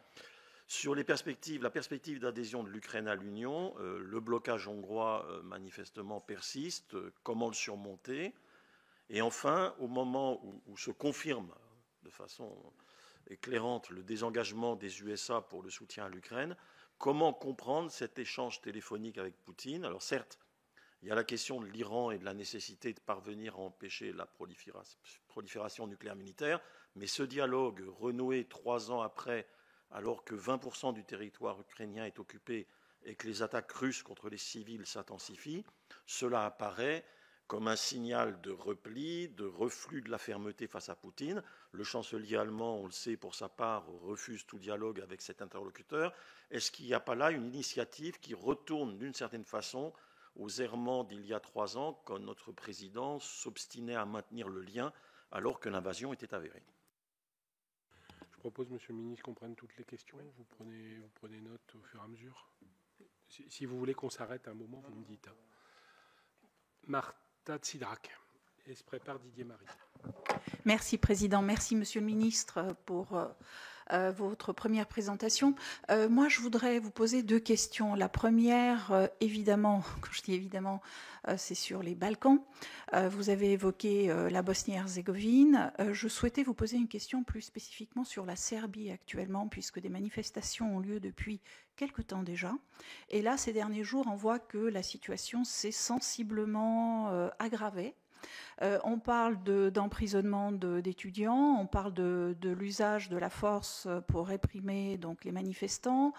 S3: Sur les perspectives, la perspective d'adhésion de l'Ukraine à l'Union, le blocage hongrois manifestement persiste. Comment le surmonter? Et enfin, au moment où se confirme de façon éclairante le désengagement des USA pour le soutien à l'Ukraine, comment comprendre cet échange téléphonique avec Poutine? Alors certes, il y a la question de l'Iran et de la nécessité de parvenir à empêcher la prolifération nucléaire militaire, mais ce dialogue renoué 3 ans après, alors que 20% du territoire ukrainien est occupé et que les attaques russes contre les civils s'intensifient, cela apparaît comme un signal de repli, de reflux de la fermeté face à Poutine. Le chancelier allemand, on le sait pour sa part, refuse tout dialogue avec cet interlocuteur. Est-ce qu'il n'y a pas là une initiative qui retourne d'une certaine façon aux errements d'il y a 3 ans, quand notre président s'obstinait à maintenir le lien alors que l'invasion était avérée?
S1: Je propose, Monsieur le Ministre, qu'on prenne toutes les questions. Vous prenez note au fur et à mesure. Si vous voulez qu'on s'arrête un moment, vous me dites. Marta Tsidrack. Et se prépare Didier Marie.
S4: Merci, Président. Merci, Monsieur le Ministre, pour votre première présentation. Moi, je voudrais vous poser 2 questions. La première, évidemment, quand je dis évidemment, c'est sur les Balkans. Vous avez évoqué la Bosnie-Herzégovine. Je souhaitais vous poser une question plus spécifiquement sur la Serbie actuellement, puisque des manifestations ont lieu depuis quelque temps déjà. Et là, ces derniers jours, on voit que la situation s'est sensiblement aggravée. On parle d'emprisonnement d'étudiants, on parle de l'usage de la force pour réprimer donc, les manifestants.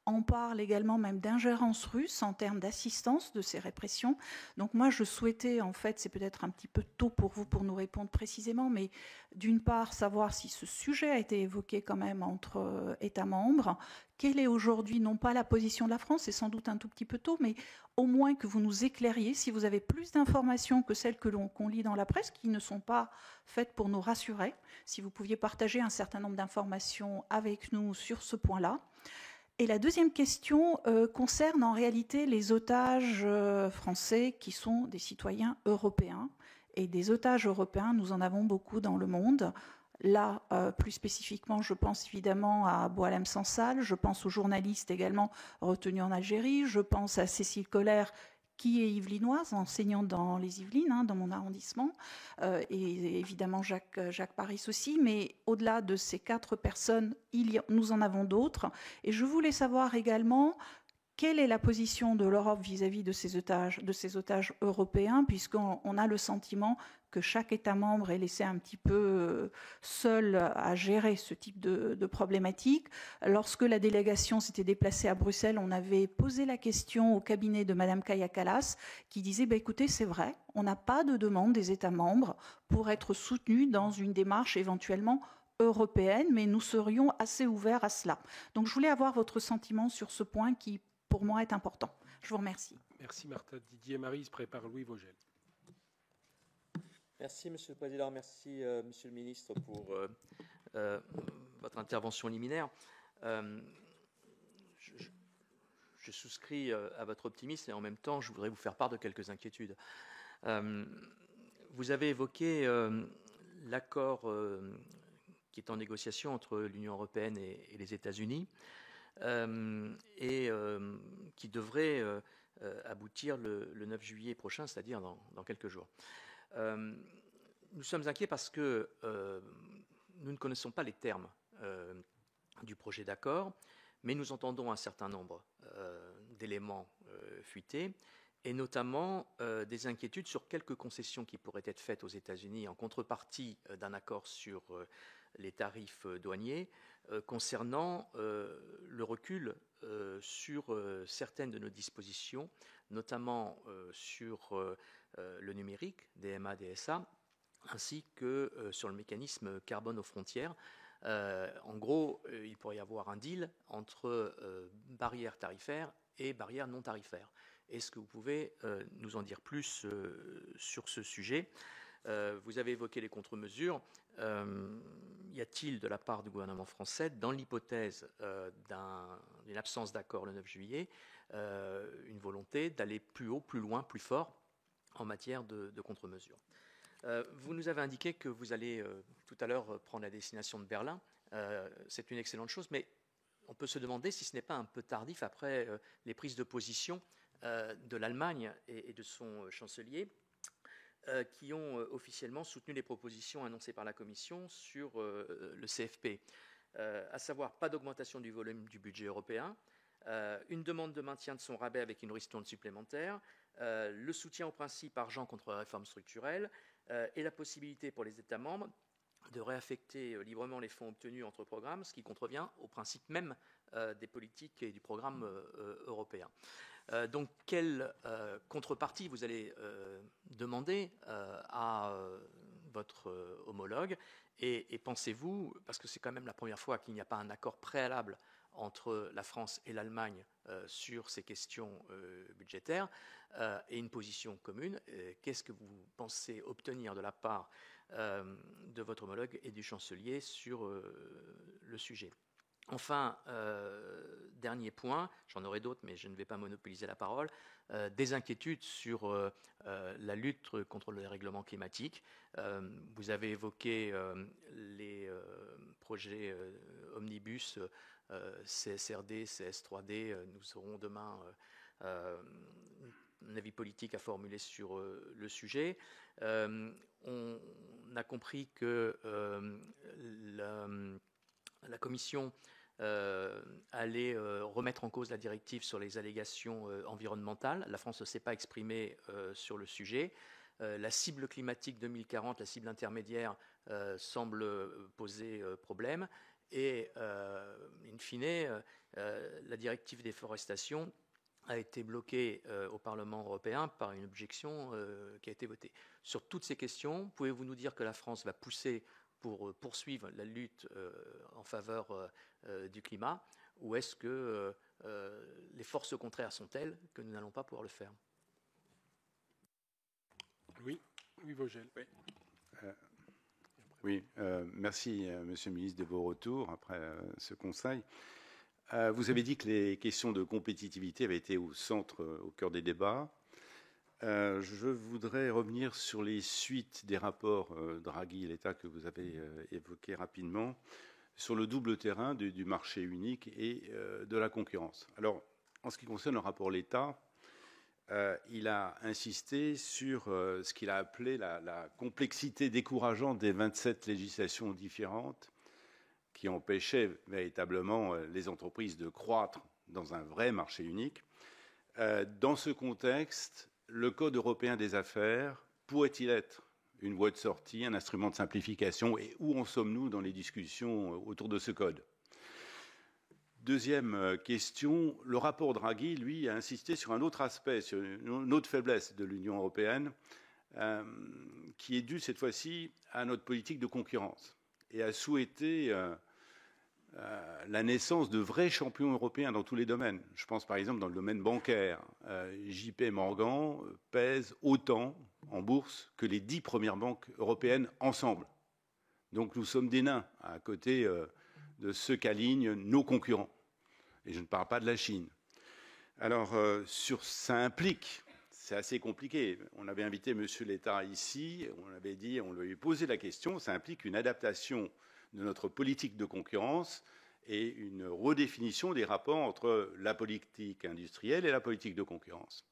S4: On parle également même d'ingérence russe en termes d'assistance de ces répressions. Donc moi, je souhaitais, en fait, c'est peut-être un petit peu tôt pour vous pour nous répondre précisément, mais d'une part, savoir si ce sujet a été évoqué quand même entre États membres. Quelle est aujourd'hui, non pas la position de la France, c'est sans doute un tout petit peu tôt, mais au moins que vous nous éclairiez, si vous avez plus d'informations que celles qu'on lit dans la presse, qui ne sont pas faites pour nous rassurer, si vous pouviez partager un certain nombre d'informations avec nous sur ce point-là. Et la deuxième question concerne en réalité les otages français qui sont des citoyens européens. Et des otages européens, nous en avons beaucoup dans le monde. Là, plus spécifiquement, je pense évidemment à Boualem Sansal, je pense aux journalistes également retenus en Algérie, je pense à Cécile Collère, qui est yvelinoise, enseignante dans les Yvelines, dans mon arrondissement, et évidemment Jacques Paris aussi, mais au-delà de ces 4 personnes, nous en avons d'autres. Et je voulais savoir également quelle est la position de l'Europe vis-à-vis de ces otages européens, puisqu'on a le sentiment que chaque État membre est laissé un petit peu seul à gérer ce type de problématique. Lorsque la délégation s'était déplacée à Bruxelles, on avait posé la question au cabinet de Mme Kaja Kallas, qui disait écoutez, c'est vrai, on n'a pas de demande des États membres pour être soutenus dans une démarche éventuellement européenne, mais nous serions assez ouverts à cela. Donc je voulais avoir votre sentiment sur ce point qui, pour moi, est important. Je vous remercie.
S1: Merci Martha. Didier Marie se prépare Louis Vogel.
S5: Merci Monsieur le Président, merci Monsieur le Ministre pour votre intervention liminaire. Je souscris à votre optimisme et en même temps je voudrais vous faire part de quelques inquiétudes. Vous avez évoqué l'accord qui est en négociation entre l'Union européenne et les États-Unis et qui devrait aboutir le 9 juillet prochain, c'est-à-dire dans quelques jours. Nous sommes inquiets parce que nous ne connaissons pas les termes du projet d'accord, mais nous entendons un certain nombre d'éléments fuité, et notamment des inquiétudes sur quelques concessions qui pourraient être faites aux États-Unis en contrepartie d'un accord sur les tarifs douaniers, concernant le recul sur certaines de nos dispositions, notamment sur le numérique, DMA, DSA, ainsi que sur le mécanisme carbone aux frontières. En gros, il pourrait y avoir un deal entre barrières tarifaires et barrières non tarifaires. Est-ce que vous pouvez nous en dire plus sur ce sujet ? Vous avez évoqué les contre-mesures. Y a-t-il de la part du gouvernement français, dans l'hypothèse d'une absence d'accord le 9 juillet, une volonté d'aller plus haut, plus loin, plus fort en matière de contre-mesures ? Vous nous avez indiqué que vous allez tout à l'heure prendre la destination de Berlin. C'est une excellente chose, mais on peut se demander si ce n'est pas un peu tardif après les prises de position de l'Allemagne et de son chancelier, qui ont officiellement soutenu les propositions annoncées par la Commission sur le CFP, à savoir pas d'augmentation du volume du budget européen, une demande de maintien de son rabais avec une ristourne supplémentaire, le soutien au principe argent contre la réforme structurelle et la possibilité pour les États membres de réaffecter librement les fonds obtenus entre programmes, ce qui contrevient au principe même des politiques et du programme européen. Donc, quelle contrepartie vous allez demander à votre homologue, et pensez-vous, parce que c'est quand même la première fois qu'il n'y a pas un accord préalable entre la France et l'Allemagne sur ces questions budgétaires et une position commune, qu'est-ce que vous pensez obtenir de la part de votre homologue et du chancelier sur le sujet ? Enfin, dernier point, j'en aurai d'autres, mais je ne vais pas monopoliser la parole, des inquiétudes sur la lutte contre le dérèglement climatique. Vous avez évoqué les projets omnibus CSRD, CS3D. Nous aurons demain un avis politique à formuler sur le sujet. On a compris que la Commission allait remettre en cause la directive sur les allégations environnementales. La France ne s'est pas exprimée sur le sujet. La cible climatique 2040, la cible intermédiaire, semble poser problème. Et, in fine, la directive déforestation a été bloquée au Parlement européen par une objection qui a été votée. Sur toutes ces questions, pouvez-vous nous dire que la France va pousser pour poursuivre la lutte en faveur du climat, ou est-ce que les forces contraires sont telles que nous n'allons pas pouvoir le faire ?
S1: Oui, Vogel.
S6: Oui, merci, Monsieur le ministre, de vos retours après ce conseil. Vous avez dit que les questions de compétitivité avaient été au cœur des débats. Je voudrais revenir sur les suites des rapports Draghi et l'État que vous avez évoqués rapidement, sur le double terrain du marché unique et de la concurrence. Alors, en ce qui concerne le rapport l'État, il a insisté sur ce qu'il a appelé la complexité décourageante des 27 législations différentes qui empêchaient véritablement les entreprises de croître dans un vrai marché unique. Dans ce contexte, le Code européen des affaires pourrait-il être une voie de sortie, un instrument de simplification, et où en sommes-nous dans les discussions autour de ce code ? Deuxième question, le rapport Draghi, lui, a insisté sur un autre aspect, sur une autre faiblesse de l'Union européenne, qui est due cette fois-ci à notre politique de concurrence, et a souhaité la naissance de vrais champions européens dans tous les domaines. Je pense par exemple dans le domaine bancaire. JP Morgan pèse autant en bourse que les 10 premières banques européennes ensemble. Donc nous sommes des nains à côté de ceux qu'alignent nos concurrents. Et je ne parle pas de la Chine. Alors, ça implique, c'est assez compliqué. On avait invité Monsieur l'État ici, on lui avait posé la question, ça implique une adaptation de notre politique de concurrence et une redéfinition des rapports entre la politique industrielle et la politique de concurrence.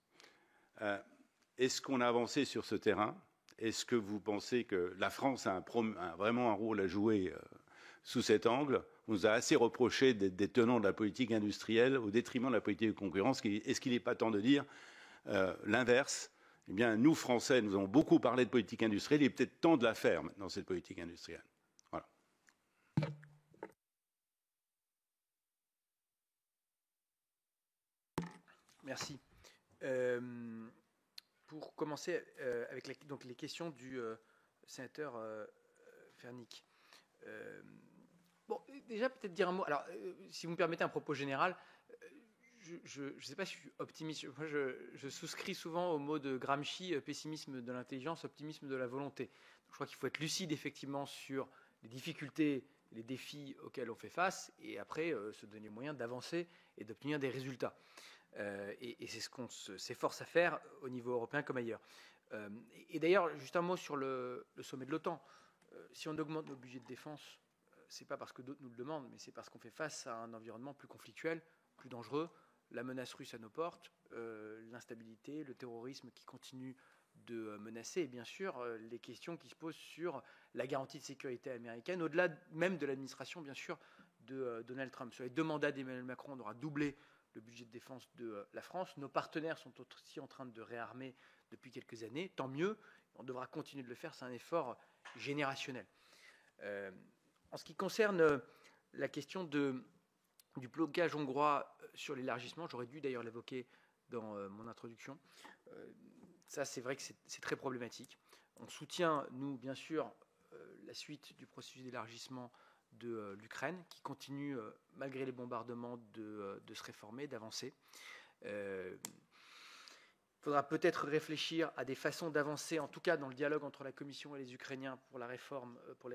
S6: Est-ce qu'on a avancé sur ce terrain ? Est-ce que vous pensez que la France a vraiment un rôle à jouer sous cet angle ? on nous a assez reproché d'être des tenants de la politique industrielle au détriment de la politique de concurrence. Est-ce qu'il n'est pas temps de dire l'inverse? Eh bien, nous, Français, nous avons beaucoup parlé de politique industrielle. Il est peut-être temps de la faire maintenant, cette politique industrielle. Voilà.
S2: Merci. Pour commencer avec les questions du sénateur Fernic. Bon, déjà peut-être dire un mot. Alors, si vous me permettez un propos général, je ne sais pas si je suis optimiste. Moi, je souscris souvent au mot de Gramsci, pessimisme de l'intelligence, optimisme de la volonté. Donc, je crois qu'il faut être lucide effectivement sur les difficultés, les défis auxquels on fait face, et après se donner moyen d'avancer et d'obtenir des résultats. Et c'est ce qu'on s'efforce à faire au niveau européen comme ailleurs. Et d'ailleurs, juste un mot sur le sommet de l'OTAN. Si on augmente nos budgets de défense, c'est pas parce que d'autres nous le demandent, mais c'est parce qu'on fait face à un environnement plus conflictuel, plus dangereux, la menace russe à nos portes, l'instabilité, le terrorisme qui continue de menacer, et bien sûr les questions qui se posent sur la garantie de sécurité américaine, au-delà même de l'administration, bien sûr, de Donald Trump. Sur les 2 mandats d'Emmanuel Macron, on aura doublé le budget de défense de la France. Nos partenaires sont aussi en train de réarmer depuis quelques années, tant mieux, on devra continuer de le faire, c'est un effort générationnel. En ce qui concerne la question du blocage hongrois sur l'élargissement, j'aurais dû d'ailleurs l'évoquer dans mon introduction, ça c'est vrai que c'est très problématique. On soutient, nous, bien sûr, la suite du processus d'élargissement de l'Ukraine, qui continue, malgré les bombardements, de se réformer, d'avancer. Il faudra peut-être réfléchir à des façons d'avancer, en tout cas dans le dialogue entre la Commission et les Ukrainiens pour les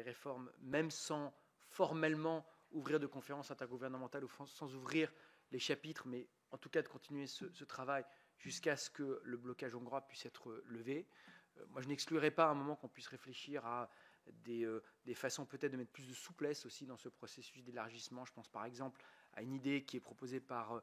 S2: réformes, même sans formellement ouvrir de conférences intergouvernementales ou sans ouvrir les chapitres, mais en tout cas de continuer ce travail jusqu'à ce que le blocage hongrois puisse être levé. Moi, je n'exclurais pas à un moment qu'on puisse réfléchir à des façons peut-être de mettre plus de souplesse aussi dans ce processus d'élargissement. Je pense par exemple à une idée qui est proposée par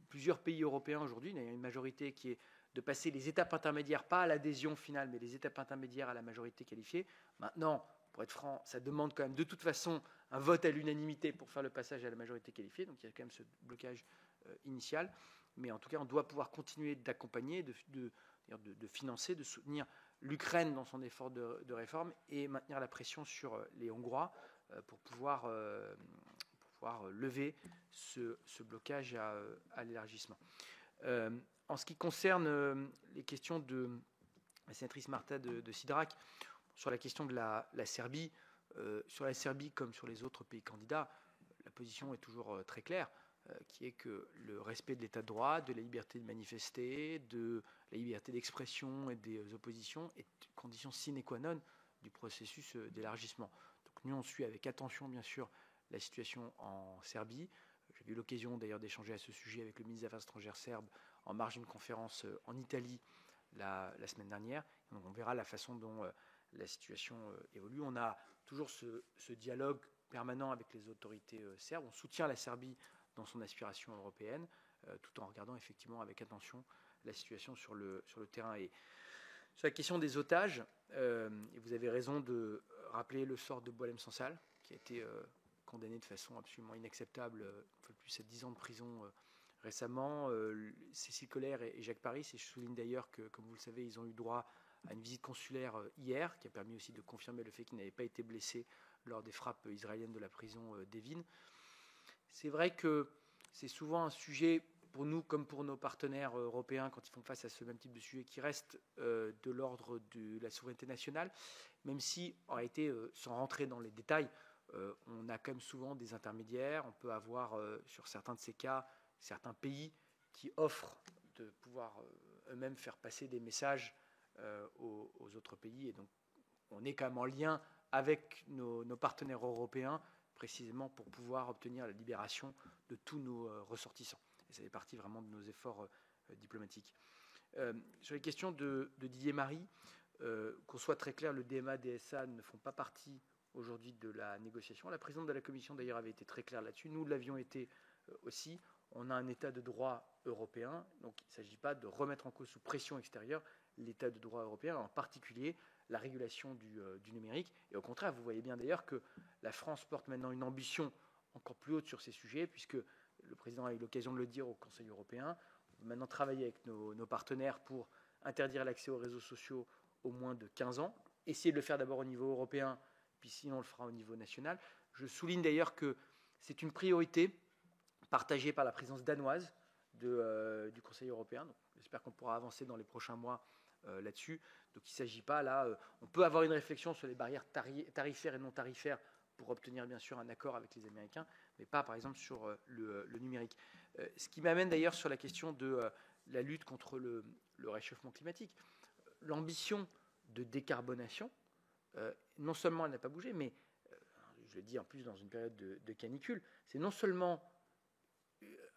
S2: plusieurs pays européens aujourd'hui, il y a une majorité qui est de passer les étapes intermédiaires, pas à l'adhésion finale, mais les étapes intermédiaires à la majorité qualifiée. Maintenant, pour être franc, ça demande quand même de toute façon un vote à l'unanimité pour faire le passage à la majorité qualifiée, donc il y a quand même ce blocage initial. Mais en tout cas, on doit pouvoir continuer d'accompagner, de financer, de soutenir l'Ukraine dans son effort de réforme et maintenir la pression sur les Hongrois pour pouvoir lever ce blocage à l'élargissement. En ce qui concerne les questions de la sénatrice Marta de Sidrac, sur la question de la Serbie, sur la Serbie comme sur les autres pays candidats, la position est toujours très claire, qui est que le respect de l'état de droit, de la liberté de manifester, de la liberté d'expression et des oppositions est une condition sine qua non du processus d'élargissement. Donc nous, on suit avec attention, bien sûr, la situation en Serbie. J'ai eu l'occasion d'ailleurs d'échanger à ce sujet avec le ministre des Affaires étrangères serbe en marge d'une conférence en Italie la semaine dernière. Donc on verra la façon dont la situation évolue. On a toujours ce dialogue permanent avec les autorités serbes. On soutient la Serbie dans son aspiration européenne, tout en regardant effectivement avec attention la situation sur le terrain. Et sur la question des otages, et vous avez raison de rappeler le sort de Boualem Sansal, qui a été condamné de façon absolument inacceptable, plus de 10 ans de prison récemment. Cécile Collère et Jacques Paris, et je souligne d'ailleurs que, comme vous le savez, ils ont eu droit à une visite consulaire hier, qui a permis aussi de confirmer le fait qu'ils n'avaient pas été blessés lors des frappes israéliennes de la prison d'Evin. C'est vrai que c'est souvent un sujet pour nous comme pour nos partenaires européens quand ils font face à ce même type de sujet qui reste de l'ordre de la souveraineté nationale, même si, en réalité, sans rentrer dans les détails, on a quand même souvent des intermédiaires. On peut avoir, sur certains de ces cas, certains pays qui offrent de pouvoir eux-mêmes faire passer des messages aux autres pays. Et donc, on est quand même en lien avec nos partenaires européens, précisément pour pouvoir obtenir la libération de tous nos ressortissants. Et ça fait partie vraiment de nos efforts diplomatiques. Sur les questions de Didier Marie, qu'on soit très clair, le DMA, DSA ne font pas partie aujourd'hui de la négociation. La présidente de la Commission, d'ailleurs, avait été très claire là-dessus. Nous l'avions été aussi. On a un état de droit européen, donc il ne s'agit pas de remettre en cause sous pression extérieure l'état de droit européen, en particulier la régulation du numérique. Et au contraire, vous voyez bien d'ailleurs que la France porte maintenant une ambition encore plus haute sur ces sujets, puisque le président a eu l'occasion de le dire au Conseil européen. On va maintenant travailler avec nos partenaires pour interdire l'accès aux réseaux sociaux au moins de 15 ans. Essayer de le faire d'abord au niveau européen, puis sinon on le fera au niveau national. Je souligne d'ailleurs que c'est une priorité partagée par la présidence danoise du Conseil européen. J'espère qu'on pourra avancer dans les prochains mois là-dessus. Donc il ne s'agit pas là, on peut avoir une réflexion sur les barrières tarifaires et non tarifaires pour obtenir bien sûr un accord avec les Américains, mais pas par exemple sur le numérique. Ce qui m'amène d'ailleurs sur la question de la lutte contre le réchauffement climatique. L'ambition de décarbonation, non seulement elle n'a pas bougé, mais je le dis en plus dans une période de canicule, c'est non seulement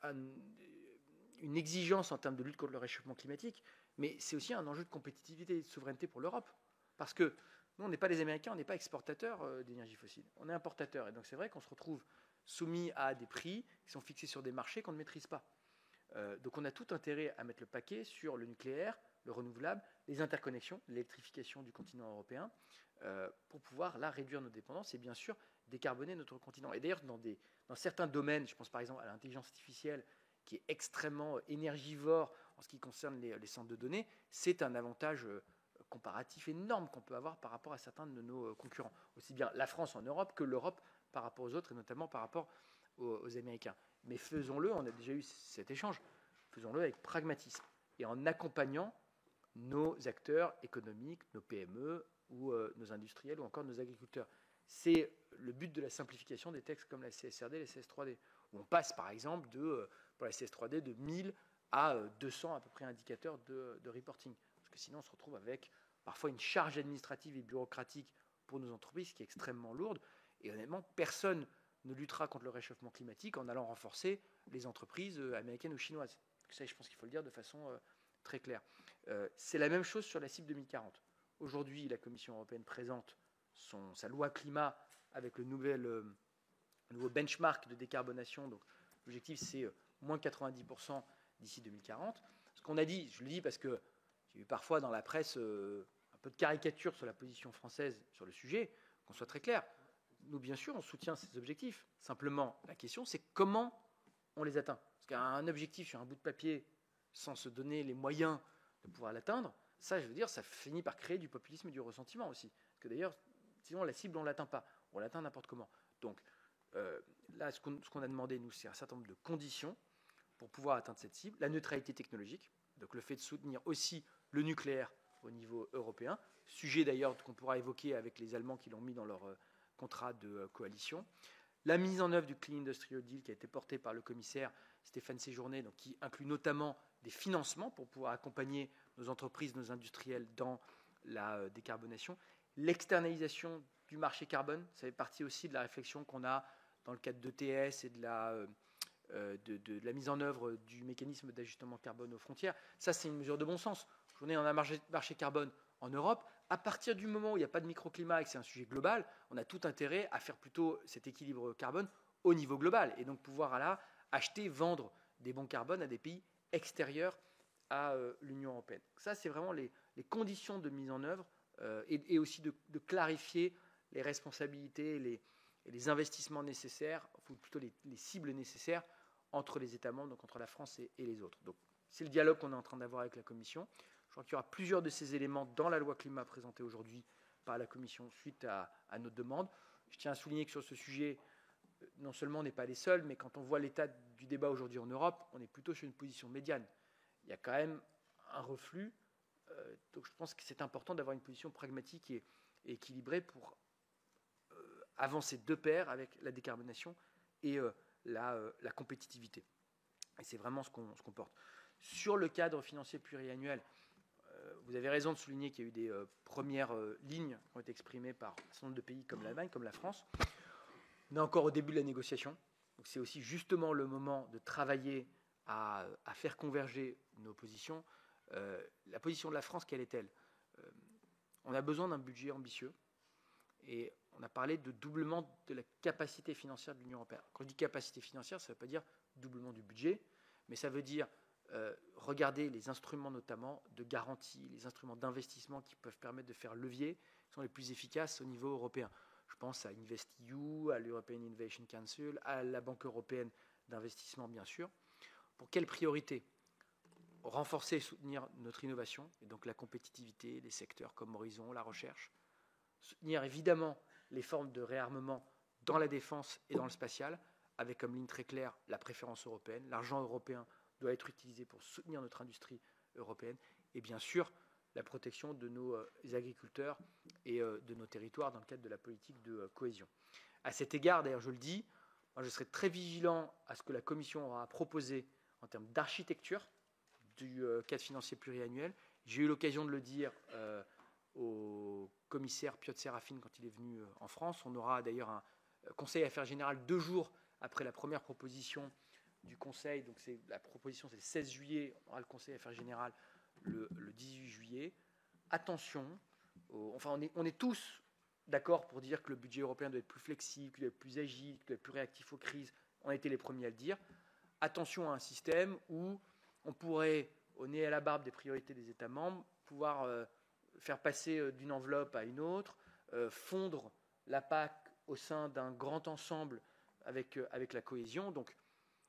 S2: une exigence en termes de lutte contre le réchauffement climatique, mais c'est aussi un enjeu de compétitivité et de souveraineté pour l'Europe. Parce que nous, on n'est pas les Américains, on n'est pas exportateurs d'énergie fossile, on est importateurs. Et donc c'est vrai qu'on se retrouve soumis à des prix qui sont fixés sur des marchés qu'on ne maîtrise pas. Donc on a tout intérêt à mettre le paquet sur le nucléaire, le renouvelable, les interconnexions, l'électrification du continent européen, pour pouvoir là réduire nos dépendances et bien sûr décarboner notre continent. Et d'ailleurs dans certains domaines, je pense par exemple à l'intelligence artificielle, qui est extrêmement énergivore en ce qui concerne les centres de données, c'est un avantage comparatif énorme qu'on peut avoir par rapport à certains de nos concurrents. Aussi bien la France en Europe que l'Europe par rapport aux autres, et notamment par rapport aux Américains. Mais faisons-le, on a déjà eu cet échange, faisons-le avec pragmatisme et en accompagnant nos acteurs économiques, nos PME ou nos industriels ou encore nos agriculteurs. C'est le but de la simplification des textes comme la CSRD et la CS3D, où on passe par exemple pour la CS3D de 1000 à 200 à peu près indicateurs de reporting. Parce que sinon on se retrouve avec parfois une charge administrative et bureaucratique pour nos entreprises qui est extrêmement lourde. Et honnêtement, personne ne luttera contre le réchauffement climatique en allant renforcer les entreprises américaines ou chinoises. Ça, je pense qu'il faut le dire de façon très claire. C'est la même chose sur la cible 2040. Aujourd'hui, la Commission européenne présente sa loi climat avec le nouveau benchmark de décarbonation. Donc, l'objectif, c'est moins 90% d'ici 2040. Ce qu'on a dit, je le dis parce que j'ai eu parfois dans la presse un peu de caricature sur la position française sur le sujet, qu'on soit très clair. Nous, bien sûr, on soutient ces objectifs. Simplement, la question, c'est comment on les atteint. Parce qu'un objectif sur un bout de papier, sans se donner les moyens de pouvoir l'atteindre, ça, je veux dire, ça finit par créer du populisme et du ressentiment aussi. Parce que d'ailleurs, sinon, la cible, on ne l'atteint pas. On l'atteint n'importe comment. Donc, là, ce qu'on a demandé, nous, c'est un certain nombre de conditions pour pouvoir atteindre cette cible. La neutralité technologique, donc le fait de soutenir aussi le nucléaire au niveau européen, sujet d'ailleurs qu'on pourra évoquer avec les Allemands qui l'ont mis dans leur contrat de coalition. La mise en œuvre du Clean Industrial Deal qui a été porté par le commissaire Stéphane Séjourné, donc qui inclut notamment des financements pour pouvoir accompagner nos entreprises, nos industriels dans la décarbonation. L'externalisation du marché carbone, ça fait partie aussi de la réflexion qu'on a dans le cadre d'ETS et de la mise en œuvre du mécanisme d'ajustement carbone aux frontières. Ça, c'est une mesure de bon sens. On est en un marché carbone en Europe. À partir du moment où il n'y a pas de microclimat et que c'est un sujet global, on a tout intérêt à faire plutôt cet équilibre carbone au niveau global et donc pouvoir là acheter, vendre des bons carbone à des pays extérieurs à l'Union européenne. Ça, c'est vraiment les conditions de mise en œuvre et aussi de clarifier les responsabilités et les investissements nécessaires, ou plutôt les cibles nécessaires entre les États membres, donc entre la France et les autres. Donc, c'est le dialogue qu'on est en train d'avoir avec la Commission. Je crois qu'il y aura plusieurs de ces éléments dans la loi climat présentée aujourd'hui par la Commission suite à notre demande. Je tiens à souligner que sur ce sujet, non seulement on n'est pas les seuls, mais quand on voit l'état du débat aujourd'hui en Europe, on est plutôt sur une position médiane. Il y a quand même un reflux. Donc je pense que c'est important d'avoir une position pragmatique et équilibrée pour avancer de pair avec la décarbonation et la compétitivité. Et c'est vraiment ce qu'on porte. Sur le cadre financier pluriannuel, vous avez raison de souligner qu'il y a eu des premières lignes qui ont été exprimées par un certain nombre de pays comme l'Allemagne, comme la France. On est encore au début de la négociation. Donc c'est aussi justement le moment de travailler à faire converger nos positions. La position de la France, quelle est-elle ? On a besoin d'un budget ambitieux et on a parlé de doublement de la capacité financière de l'Union européenne. Quand je dis capacité financière, ça ne veut pas dire doublement du budget, mais ça veut dire regarder les instruments notamment de garantie, les instruments d'investissement qui peuvent permettre de faire levier, qui sont les plus efficaces au niveau européen. Je pense à InvestEU, à l'European Innovation Council, à la Banque européenne d'investissement, bien sûr. Pour quelle priorité ? Renforcer et soutenir notre innovation, et donc la compétitivité des secteurs comme Horizon, la recherche. Soutenir évidemment les formes de réarmement dans la défense et dans le spatial, avec comme ligne très claire la préférence européenne. L'argent européen doit être utilisé pour soutenir notre industrie européenne. Et bien sûr, la protection de nos agriculteurs et de nos territoires dans le cadre de la politique de cohésion. À cet égard, d'ailleurs, je le dis, moi, je serai très vigilant à ce que la Commission aura proposé en termes d'architecture du cadre financier pluriannuel. J'ai eu l'occasion de le dire au commissaire Piotr Serafin quand il est venu en France. On aura d'ailleurs un Conseil Affaires Générales 2 jours après la première proposition du Conseil. Donc la proposition, c'est le 16 juillet. On aura le Conseil Affaires Générales le 18 juillet. Attention, on est tous d'accord pour dire que le budget européen doit être plus flexible, qu'il doit être plus agile, qu'il doit être plus réactif aux crises. On a été les premiers à le dire. Attention à un système où on pourrait, au nez et à la barbe des priorités des États membres, pouvoir faire passer d'une enveloppe à une autre, fondre la PAC au sein d'un grand ensemble avec la cohésion. Donc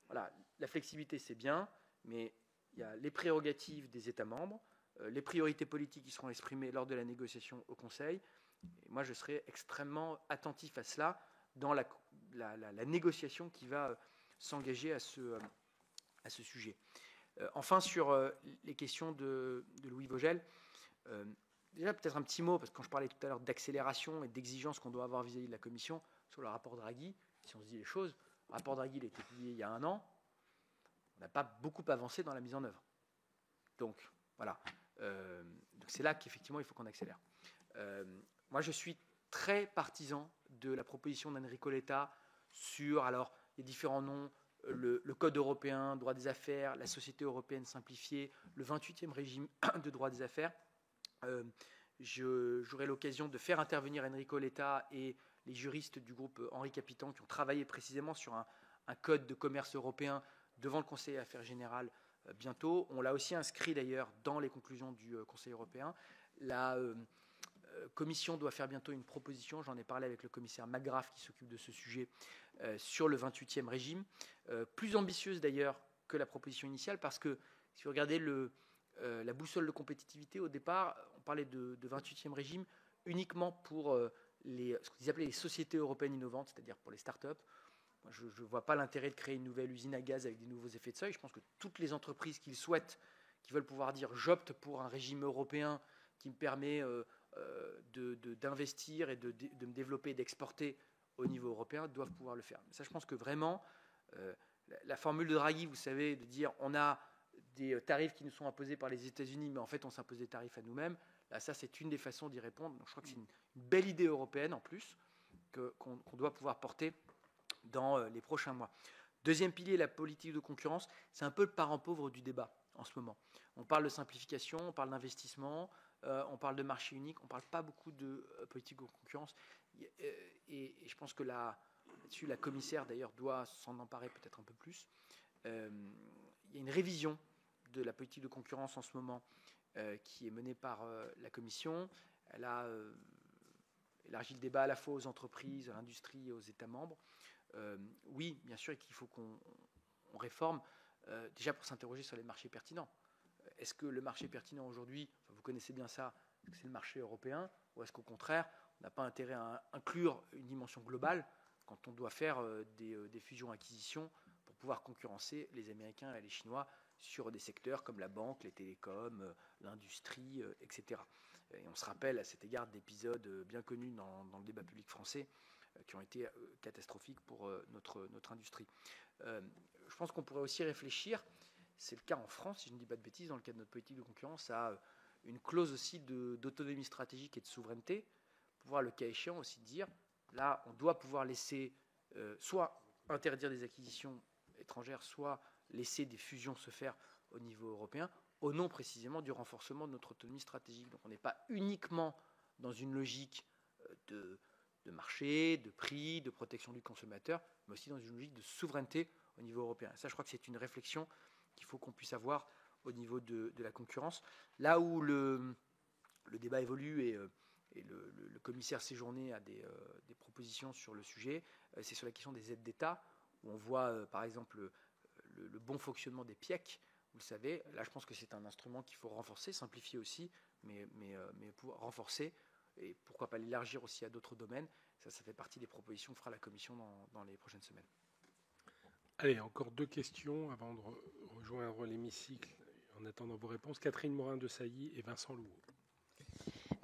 S2: voilà, la flexibilité c'est bien, mais il y a les prérogatives des États membres, les priorités politiques qui seront exprimées lors de la négociation au Conseil. Et moi, je serai extrêmement attentif à cela dans la négociation qui va s'engager à ce sujet. Enfin, sur les questions de Louis Vogel, déjà peut-être un petit mot, parce que quand je parlais tout à l'heure d'accélération et d'exigence qu'on doit avoir vis-à-vis de la Commission sur le rapport Draghi, si on se dit les choses, le rapport Draghi il a été publié il y a 1 an, on n'a pas beaucoup avancé dans la mise en œuvre. Donc voilà, donc c'est là qu'effectivement il faut qu'on accélère. Moi je suis très partisan de la proposition d'Enrico Letta sur alors les différents noms, le Code européen, droit des affaires, la société européenne simplifiée, le 28e régime de droit des affaires. J'aurai l'occasion de faire intervenir Enrico Letta et les juristes du groupe Henri Capitan qui ont travaillé précisément sur un code de commerce européen devant le Conseil Affaires Générales bientôt. On l'a aussi inscrit d'ailleurs dans les conclusions du Conseil européen. La Commission doit faire bientôt une proposition, j'en ai parlé avec le commissaire Magraff qui s'occupe de ce sujet, sur le 28e régime, plus ambitieuse d'ailleurs que la proposition initiale, parce que si vous regardez la boussole de compétitivité, au départ, on parlait de 28e régime uniquement pour ce qu'ils appelaient les sociétés européennes innovantes, c'est-à-dire pour les start-up. Je ne vois pas l'intérêt de créer une nouvelle usine à gaz avec des nouveaux effets de seuil. Je pense que toutes les entreprises qui le souhaitent, qui veulent pouvoir dire « j'opte pour un régime européen qui me permet d'investir et de me développer et d'exporter au niveau européen », doivent pouvoir le faire. Mais ça, je pense que vraiment, la formule de Draghi, vous savez, de dire « on a des tarifs qui nous sont imposés par les États-Unis, mais en fait, on s'impose des tarifs à nous-mêmes », là, ça, c'est une des façons d'y répondre. Donc, je crois que c'est une belle idée européenne, en plus, qu'on doit pouvoir porter dans les prochains mois. Deuxième pilier, la politique de concurrence, c'est un peu le parent pauvre du débat en ce moment. On parle de simplification, on parle d'investissement, on parle de marché unique, on ne parle pas beaucoup de politique de concurrence. Et je pense que là-dessus, la commissaire, d'ailleurs, doit s'en emparer peut-être un peu plus. Il y a une révision de la politique de concurrence en ce moment qui est menée par la Commission. Elle a élargi le débat à la fois aux entreprises, à l'industrie et aux États membres. Oui, bien sûr qu'il faut qu'on réforme, déjà pour s'interroger sur les marchés pertinents. Est-ce que le marché pertinent aujourd'hui, vous connaissez bien ça, c'est le marché européen, ou est-ce qu'au contraire, on n'a pas intérêt à inclure une dimension globale quand on doit faire des fusions-acquisitions pour pouvoir concurrencer les Américains et les Chinois sur des secteurs comme la banque, les télécoms, l'industrie, etc. Et on se rappelle à cet égard d'épisodes bien connus dans le débat public français qui ont été catastrophiques pour notre industrie. Je pense qu'on pourrait aussi réfléchir, c'est le cas en France, si je ne dis pas de bêtises, dans le cadre de notre politique de concurrence, à une clause aussi d'autonomie stratégique et de souveraineté, pouvoir le cas échéant aussi dire, là on doit pouvoir laisser soit interdire des acquisitions étrangères, soit laisser des fusions se faire au niveau européen, au nom précisément du renforcement de notre autonomie stratégique. Donc on n'est pas uniquement dans une logique de marché, de prix, de protection du consommateur, mais aussi dans une logique de souveraineté au niveau européen. Ça, je crois que c'est une réflexion qu'il faut qu'on puisse avoir au niveau de la concurrence. Là où le débat évolue, et et le commissaire séjourné a des propositions sur le sujet, c'est sur la question des aides d'État, où on voit par exemple le bon fonctionnement des PIEC. Vous le savez, là je pense que c'est un instrument qu'il faut renforcer, simplifier aussi, mais pour renforcer, et pourquoi pas l'élargir aussi à d'autres domaines. Ça fait partie des propositions que fera la Commission dans les prochaines semaines.
S1: Allez, encore 2 questions avant de rejoindre l'hémicycle. En attendant vos réponses, Catherine Morin-Desailly et Vincent Louot.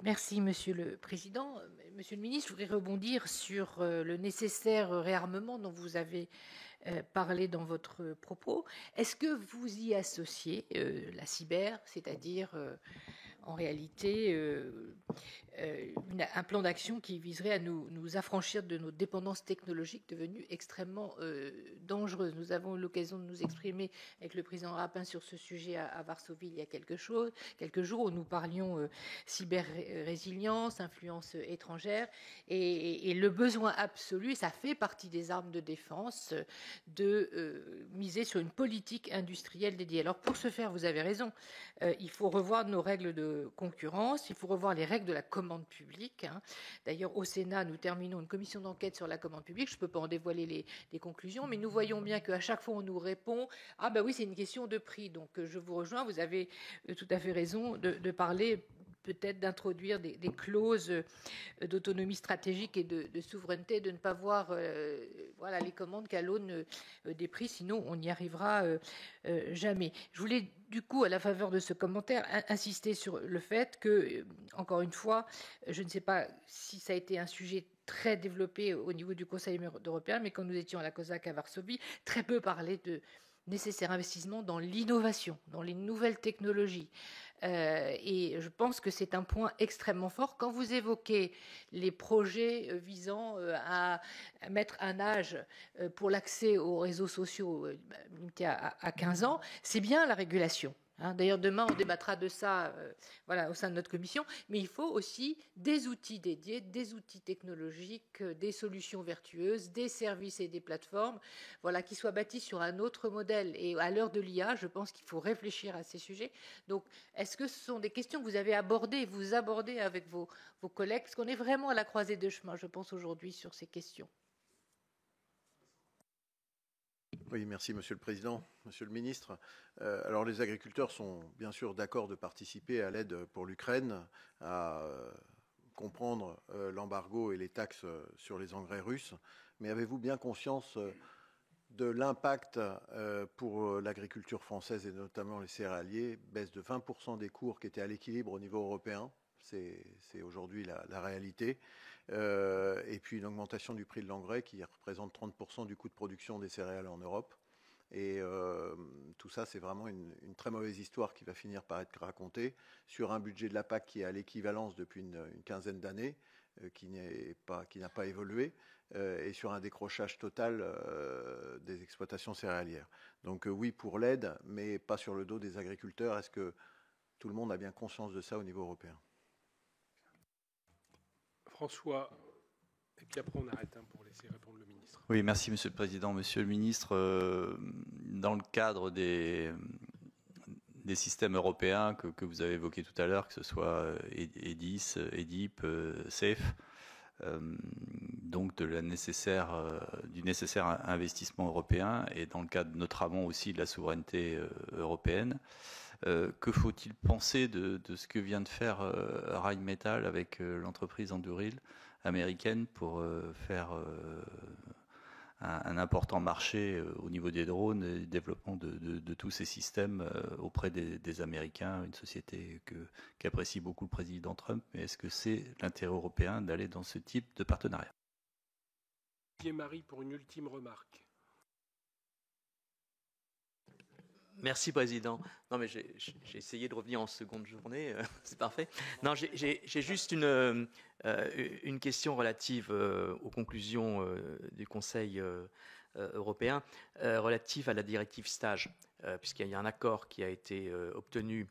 S7: Merci, Monsieur le Président. Monsieur le Ministre, je voudrais rebondir sur le nécessaire réarmement dont vous avez parlé dans votre propos. Est-ce que vous y associez la cyber, c'est-à-dire en réalité un plan d'action qui viserait à nous affranchir de nos dépendances technologiques devenues extrêmement dangereuses. Nous avons eu l'occasion de nous exprimer avec le président Rapin sur ce sujet à Varsovie il y a quelques jours où nous parlions cyber-résilience, influence étrangère et le besoin absolu, et ça fait partie des armes de défense, de miser sur une politique industrielle dédiée. Alors pour ce faire, vous avez raison, il faut revoir nos règles de concurrence, il faut revoir les règles de la commande publique. D'ailleurs, au Sénat, nous terminons une commission d'enquête sur la commande publique. Je ne peux pas en dévoiler les conclusions, mais nous voyons bien qu'à chaque fois, on nous répond « Ah ben oui, c'est une question de prix ». Donc, je vous rejoins, vous avez tout à fait raison de parler peut-être d'introduire des clauses d'autonomie stratégique et de souveraineté, de ne pas voir les commandes qu'à l'aune des prix, sinon on n'y arrivera jamais. Je voulais du coup, à la faveur de ce commentaire, insister sur le fait que, encore une fois, je ne sais pas si ça a été un sujet très développé au niveau du Conseil européen, mais quand nous étions à la COSAC à Varsovie, très peu parlait de nécessaire investissement dans l'innovation, dans les nouvelles technologies. Et je pense que c'est un point extrêmement fort. Quand vous évoquez les projets visant à mettre un âge pour l'accès aux réseaux sociaux limité à 15 ans, c'est bien la régulation. D'ailleurs, demain, on débattra de ça au sein de notre commission, mais il faut aussi des outils dédiés, des outils technologiques, des solutions vertueuses, des services et des plateformes qui soient bâtis sur un autre modèle. Et à l'heure de l'IA, je pense qu'il faut réfléchir à ces sujets. Donc, est-ce que ce sont des questions que vous avez abordées, vous abordez avec vos collègues, parce qu'on est vraiment à la croisée de chemin, je pense, aujourd'hui, sur ces questions.
S8: Oui, merci Monsieur le Président, Monsieur le Ministre. Alors les agriculteurs sont bien sûr d'accord de participer à l'aide pour l'Ukraine, à comprendre l'embargo et les taxes sur les engrais russes, mais avez-vous bien conscience de l'impact pour l'agriculture française et notamment les céréaliers, baisse de 20% des cours qui étaient à l'équilibre au niveau européen, c'est aujourd'hui la réalité. Et puis une augmentation du prix de l'engrais qui représente 30% du coût de production des céréales en Europe. Et tout ça, c'est vraiment une très mauvaise histoire qui va finir par être racontée sur un budget de la PAC qui est à l'équivalence depuis une quinzaine d'années, qui n'a pas évolué, et sur un décrochage total des exploitations céréalières. Donc oui pour l'aide, mais pas sur le dos des agriculteurs. Est-ce que tout le monde a bien conscience de ça au niveau européen ?
S1: François, et puis après on arrête pour laisser répondre le ministre.
S9: Oui, merci Monsieur le Président. Monsieur le Ministre, dans le cadre des systèmes européens que vous avez évoqués tout à l'heure, que ce soit EDIS, EDIP, SAFE, donc du nécessaire investissement européen et dans le cadre notamment aussi de la souveraineté européenne, que faut-il penser de ce que vient de faire Rheinmetall avec l'entreprise Anduril américaine pour faire un important marché au niveau des drones et le développement de tous ces systèmes auprès des Américains, une société qu'apprécie beaucoup le président Trump. Mais est-ce que c'est l'intérêt européen d'aller dans ce type de partenariat ?
S1: Pierre-Marie pour une ultime remarque.
S5: Merci, Président. Non, mais j'ai essayé de revenir en seconde journée, c'est parfait. Non, j'ai juste une question relative aux conclusions du Conseil européen, relative à la directive stage, puisqu'il y a un accord qui a été obtenu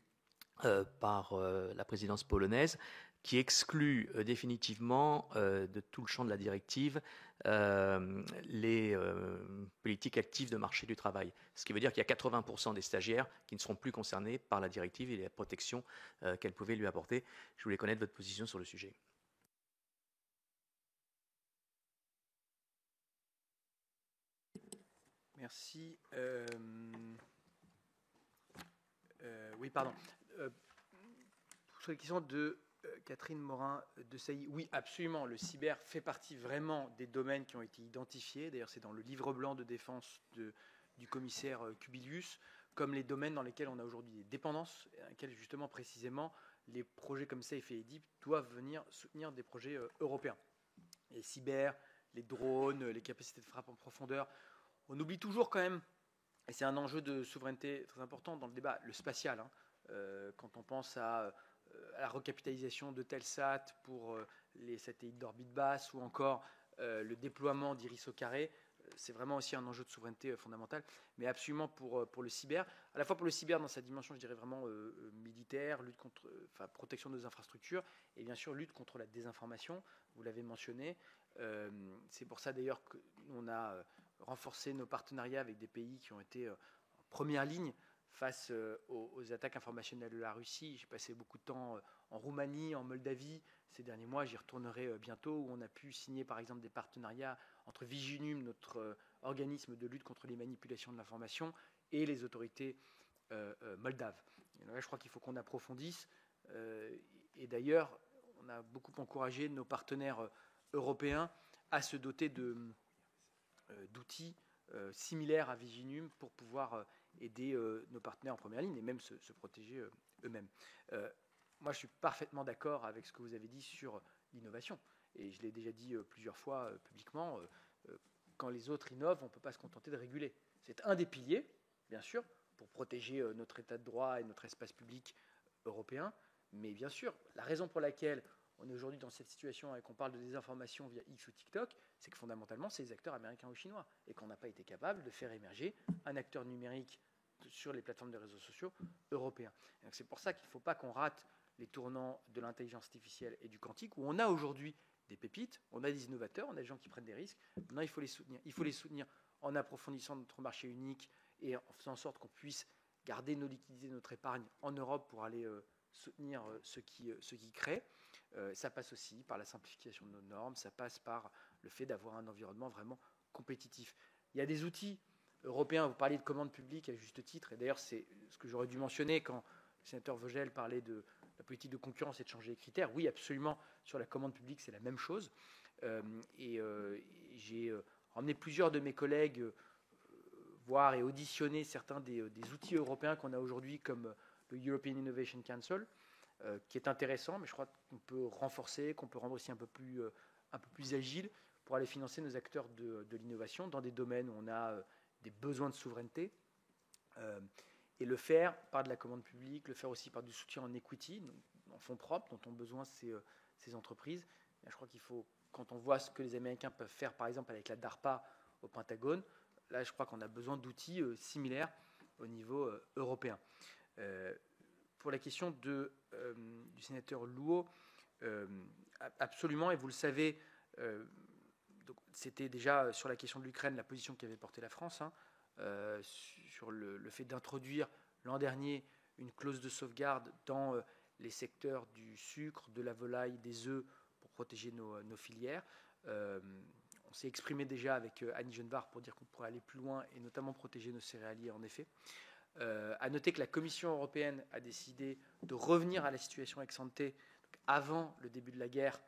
S5: par la présidence polonaise, qui exclut définitivement de tout le champ de la directive les politiques actives de marché du travail. Ce qui veut dire qu'il y a 80% des stagiaires qui ne seront plus concernés par la directive et la protection qu'elle pouvait lui apporter. Je voulais connaître votre position sur le sujet.
S2: Merci. Oui, pardon. Sur les questions de Catherine Morin-Desailly, oui, absolument. Le cyber fait partie vraiment des domaines qui ont été identifiés. D'ailleurs, c'est dans le livre blanc de défense du commissaire Kubilius, comme les domaines dans lesquels on a aujourd'hui des dépendances, et dans lesquels justement, précisément, les projets comme Safe et EDIP doivent venir soutenir des projets européens. Les cyber, les drones, les capacités de frappe en profondeur. On oublie toujours quand même, et c'est un enjeu de souveraineté très important dans le débat, le spatial. Quand on pense à la recapitalisation de Telsat pour les satellites d'orbite basse ou encore le déploiement d'Iris au carré, c'est vraiment aussi un enjeu de souveraineté fondamental, mais absolument pour le cyber. À la fois pour le cyber dans sa dimension, je dirais vraiment militaire, lutte contre, protection de nos infrastructures, et bien sûr lutte contre la désinformation, vous l'avez mentionné. C'est pour ça d'ailleurs qu'on a renforcé nos partenariats avec des pays qui ont été en première ligne face aux attaques informationnelles de la Russie. J'ai passé beaucoup de temps en Roumanie, en Moldavie ces derniers mois. J'y retournerai bientôt, où on a pu signer par exemple des partenariats entre Viginum, notre organisme de lutte contre les manipulations de l'information, et les autorités moldaves. Et là, je crois qu'il faut qu'on approfondisse. Et d'ailleurs, on a beaucoup encouragé nos partenaires européens à se doter d'outils similaires à Viginum pour pouvoir aider nos partenaires en première ligne et même se protéger eux-mêmes. Moi, je suis parfaitement d'accord avec ce que vous avez dit sur l'innovation. Et je l'ai déjà dit plusieurs fois publiquement, quand les autres innovent, on ne peut pas se contenter de réguler. C'est un des piliers, bien sûr, pour protéger notre état de droit et notre espace public européen. Mais bien sûr, la raison pour laquelle on est aujourd'hui dans cette situation et qu'on parle de désinformation via X ou TikTok, c'est que fondamentalement, c'est les acteurs américains ou chinois et qu'on n'a pas été capable de faire émerger un acteur numérique sur les plateformes de réseaux sociaux européens. Donc c'est pour ça qu'il ne faut pas qu'on rate les tournants de l'intelligence artificielle et du quantique, où on a aujourd'hui des pépites, on a des innovateurs, on a des gens qui prennent des risques. Maintenant, il faut les soutenir. Il faut les soutenir en approfondissant notre marché unique et en faisant en sorte qu'on puisse garder nos liquidités, notre épargne en Europe pour aller soutenir ceux qui créent. Ça passe aussi par la simplification de nos normes, ça passe par le fait d'avoir un environnement vraiment compétitif. Il y a des outils européens, vous parliez de commande publique à juste titre, et d'ailleurs c'est ce que j'aurais dû mentionner quand le sénateur Vogel parlait de la politique de concurrence et de changer les critères. Oui, absolument, sur la commande publique, c'est la même chose. J'ai emmené plusieurs de mes collègues voir et auditionner certains des outils européens qu'on a aujourd'hui, comme le European Innovation Council, qui est intéressant, mais je crois qu'on peut renforcer, qu'on peut rendre aussi un peu plus agile pour aller financer nos acteurs de l'innovation dans des domaines où on a des besoins de souveraineté, et le faire par de la commande publique, le faire aussi par du soutien en equity, en fonds propres, dont ont besoin ces entreprises. Et je crois qu'il faut, quand on voit ce que les Américains peuvent faire, par exemple avec la DARPA au Pentagone, là je crois qu'on a besoin d'outils similaires au niveau européen. Pour la question du sénateur Louot, absolument, et vous le savez, c'était déjà sur la question de l'Ukraine la position qu'avait portée la France, sur le fait d'introduire l'an dernier une clause de sauvegarde dans les secteurs du sucre, de la volaille, des œufs, pour protéger nos filières. On s'est exprimé déjà avec Annie Genevard pour dire qu'on pourrait aller plus loin et notamment protéger nos céréaliers, en effet. À noter que la Commission européenne a décidé de revenir à la situation ex-ante avant le début de la guerre,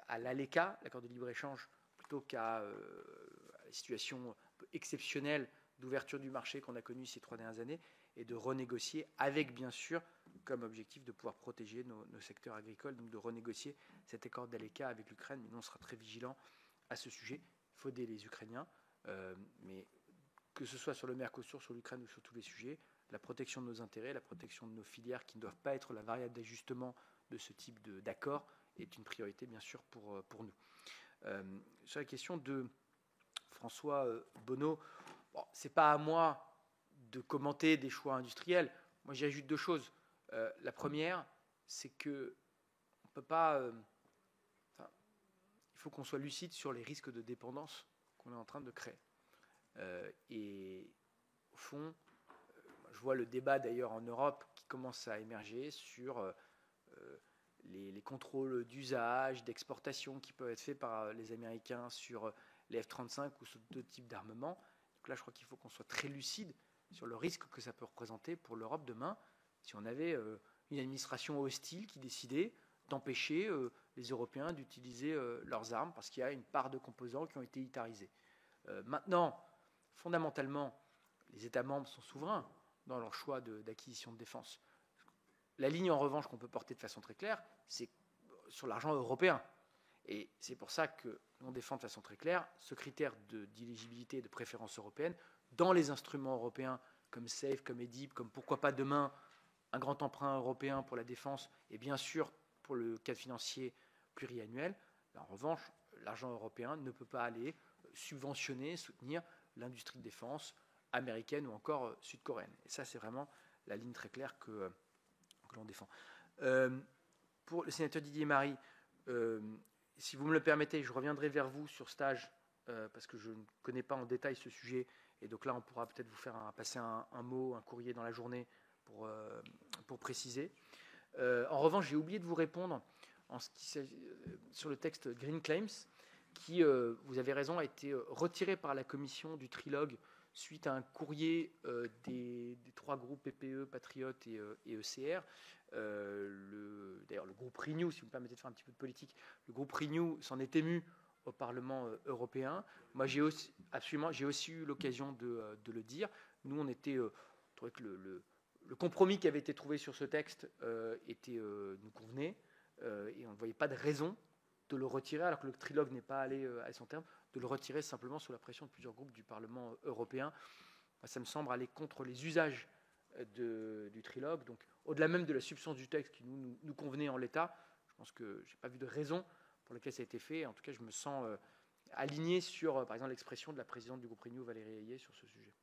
S2: à l'ALECA, l'accord de libre-échange, plutôt qu'à la situation un peu exceptionnelle d'ouverture du marché qu'on a connue ces 3 dernières années, et de renégocier avec, bien sûr, comme objectif de pouvoir protéger nos secteurs agricoles, donc de renégocier cet accord d'ALECA avec l'Ukraine. Mais nous, on sera très vigilants à ce sujet. Il faut aider les Ukrainiens, mais que ce soit sur le Mercosur, sur l'Ukraine ou sur tous les sujets, la protection de nos intérêts, la protection de nos filières qui ne doivent pas être la variable d'ajustement de ce type d'accord est une priorité, bien sûr, pour nous. Sur la question de François Bonneau, bon, ce n'est pas à moi de commenter des choix industriels. Moi, j'ajoute 2 choses. La première, c'est que on peut pas. Il faut qu'on soit lucide sur les risques de dépendance qu'on est en train de créer. Et au fond, je vois le débat d'ailleurs en Europe qui commence à émerger sur les contrôles d'usage, d'exportation qui peuvent être faits par les Américains sur les F-35 ou sur d'autres types d'armements. Donc là, je crois qu'il faut qu'on soit très lucide sur le risque que ça peut représenter pour l'Europe demain si on avait une administration hostile qui décidait d'empêcher les Européens d'utiliser leurs armes parce qu'il y a une part de composants qui ont été militarisés. Maintenant, fondamentalement, les États membres sont souverains dans leur choix d'acquisition de défense. La ligne, en revanche, qu'on peut porter de façon très claire, c'est sur l'argent européen. Et c'est pour ça que l'on défend de façon très claire ce critère d'éligibilité et de préférence européenne dans les instruments européens comme SAFE, comme EDIP, comme pourquoi pas demain un grand emprunt européen pour la défense et bien sûr pour le cadre financier pluriannuel. En revanche, l'argent européen ne peut pas aller subventionner, soutenir l'industrie de défense américaine ou encore sud-coréenne. Et ça, c'est vraiment la ligne très claire que l'on défend. Pour le sénateur Didier Marie, si vous me le permettez, je reviendrai vers vous sur stage, parce que je ne connais pas en détail ce sujet, et donc là, on pourra peut-être vous faire passer un mot, un courrier dans la journée pour préciser. En revanche, j'ai oublié de vous répondre sur le texte Green Claims, qui, vous avez raison, a été retiré par la commission du trilogue suite à un courrier des trois groupes PPE, Patriote et ECR. D'ailleurs, le groupe Renew, si vous me permettez de faire un petit peu de politique, le groupe Renew s'en est ému au Parlement européen. Moi, j'ai aussi eu l'occasion de le dire. Nous, on trouvait que le compromis qui avait été trouvé sur ce texte nous convenait, et on ne voyait pas de raison de le retirer, alors que le trilogue n'est pas allé à son terme, de le retirer simplement sous la pression de plusieurs groupes du Parlement européen. Ça me semble aller contre les usages du trilogue. Donc, au-delà même de la substance du texte qui nous convenait en l'état, je pense que je n'ai pas vu de raison pour laquelle ça a été fait. En tout cas, je me sens aligné sur, par exemple, l'expression de la présidente du groupe Renew, Valérie Hayé, sur ce sujet.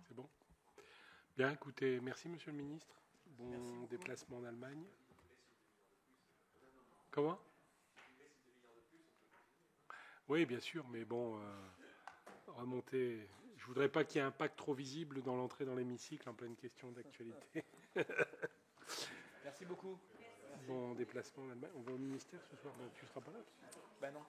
S1: C'est bon ? Bien, écoutez, merci Monsieur le Ministre. Bon déplacement en Allemagne. Comment ? Oui, bien sûr, mais bon, remonter. Je voudrais pas qu'il y ait un impact trop visible dans l'entrée dans l'hémicycle en pleine question d'actualité.
S2: Merci beaucoup.
S1: Bon déplacement en Allemagne. On va au ministère ce soir. Tu ne seras pas là ?
S2: Ben non.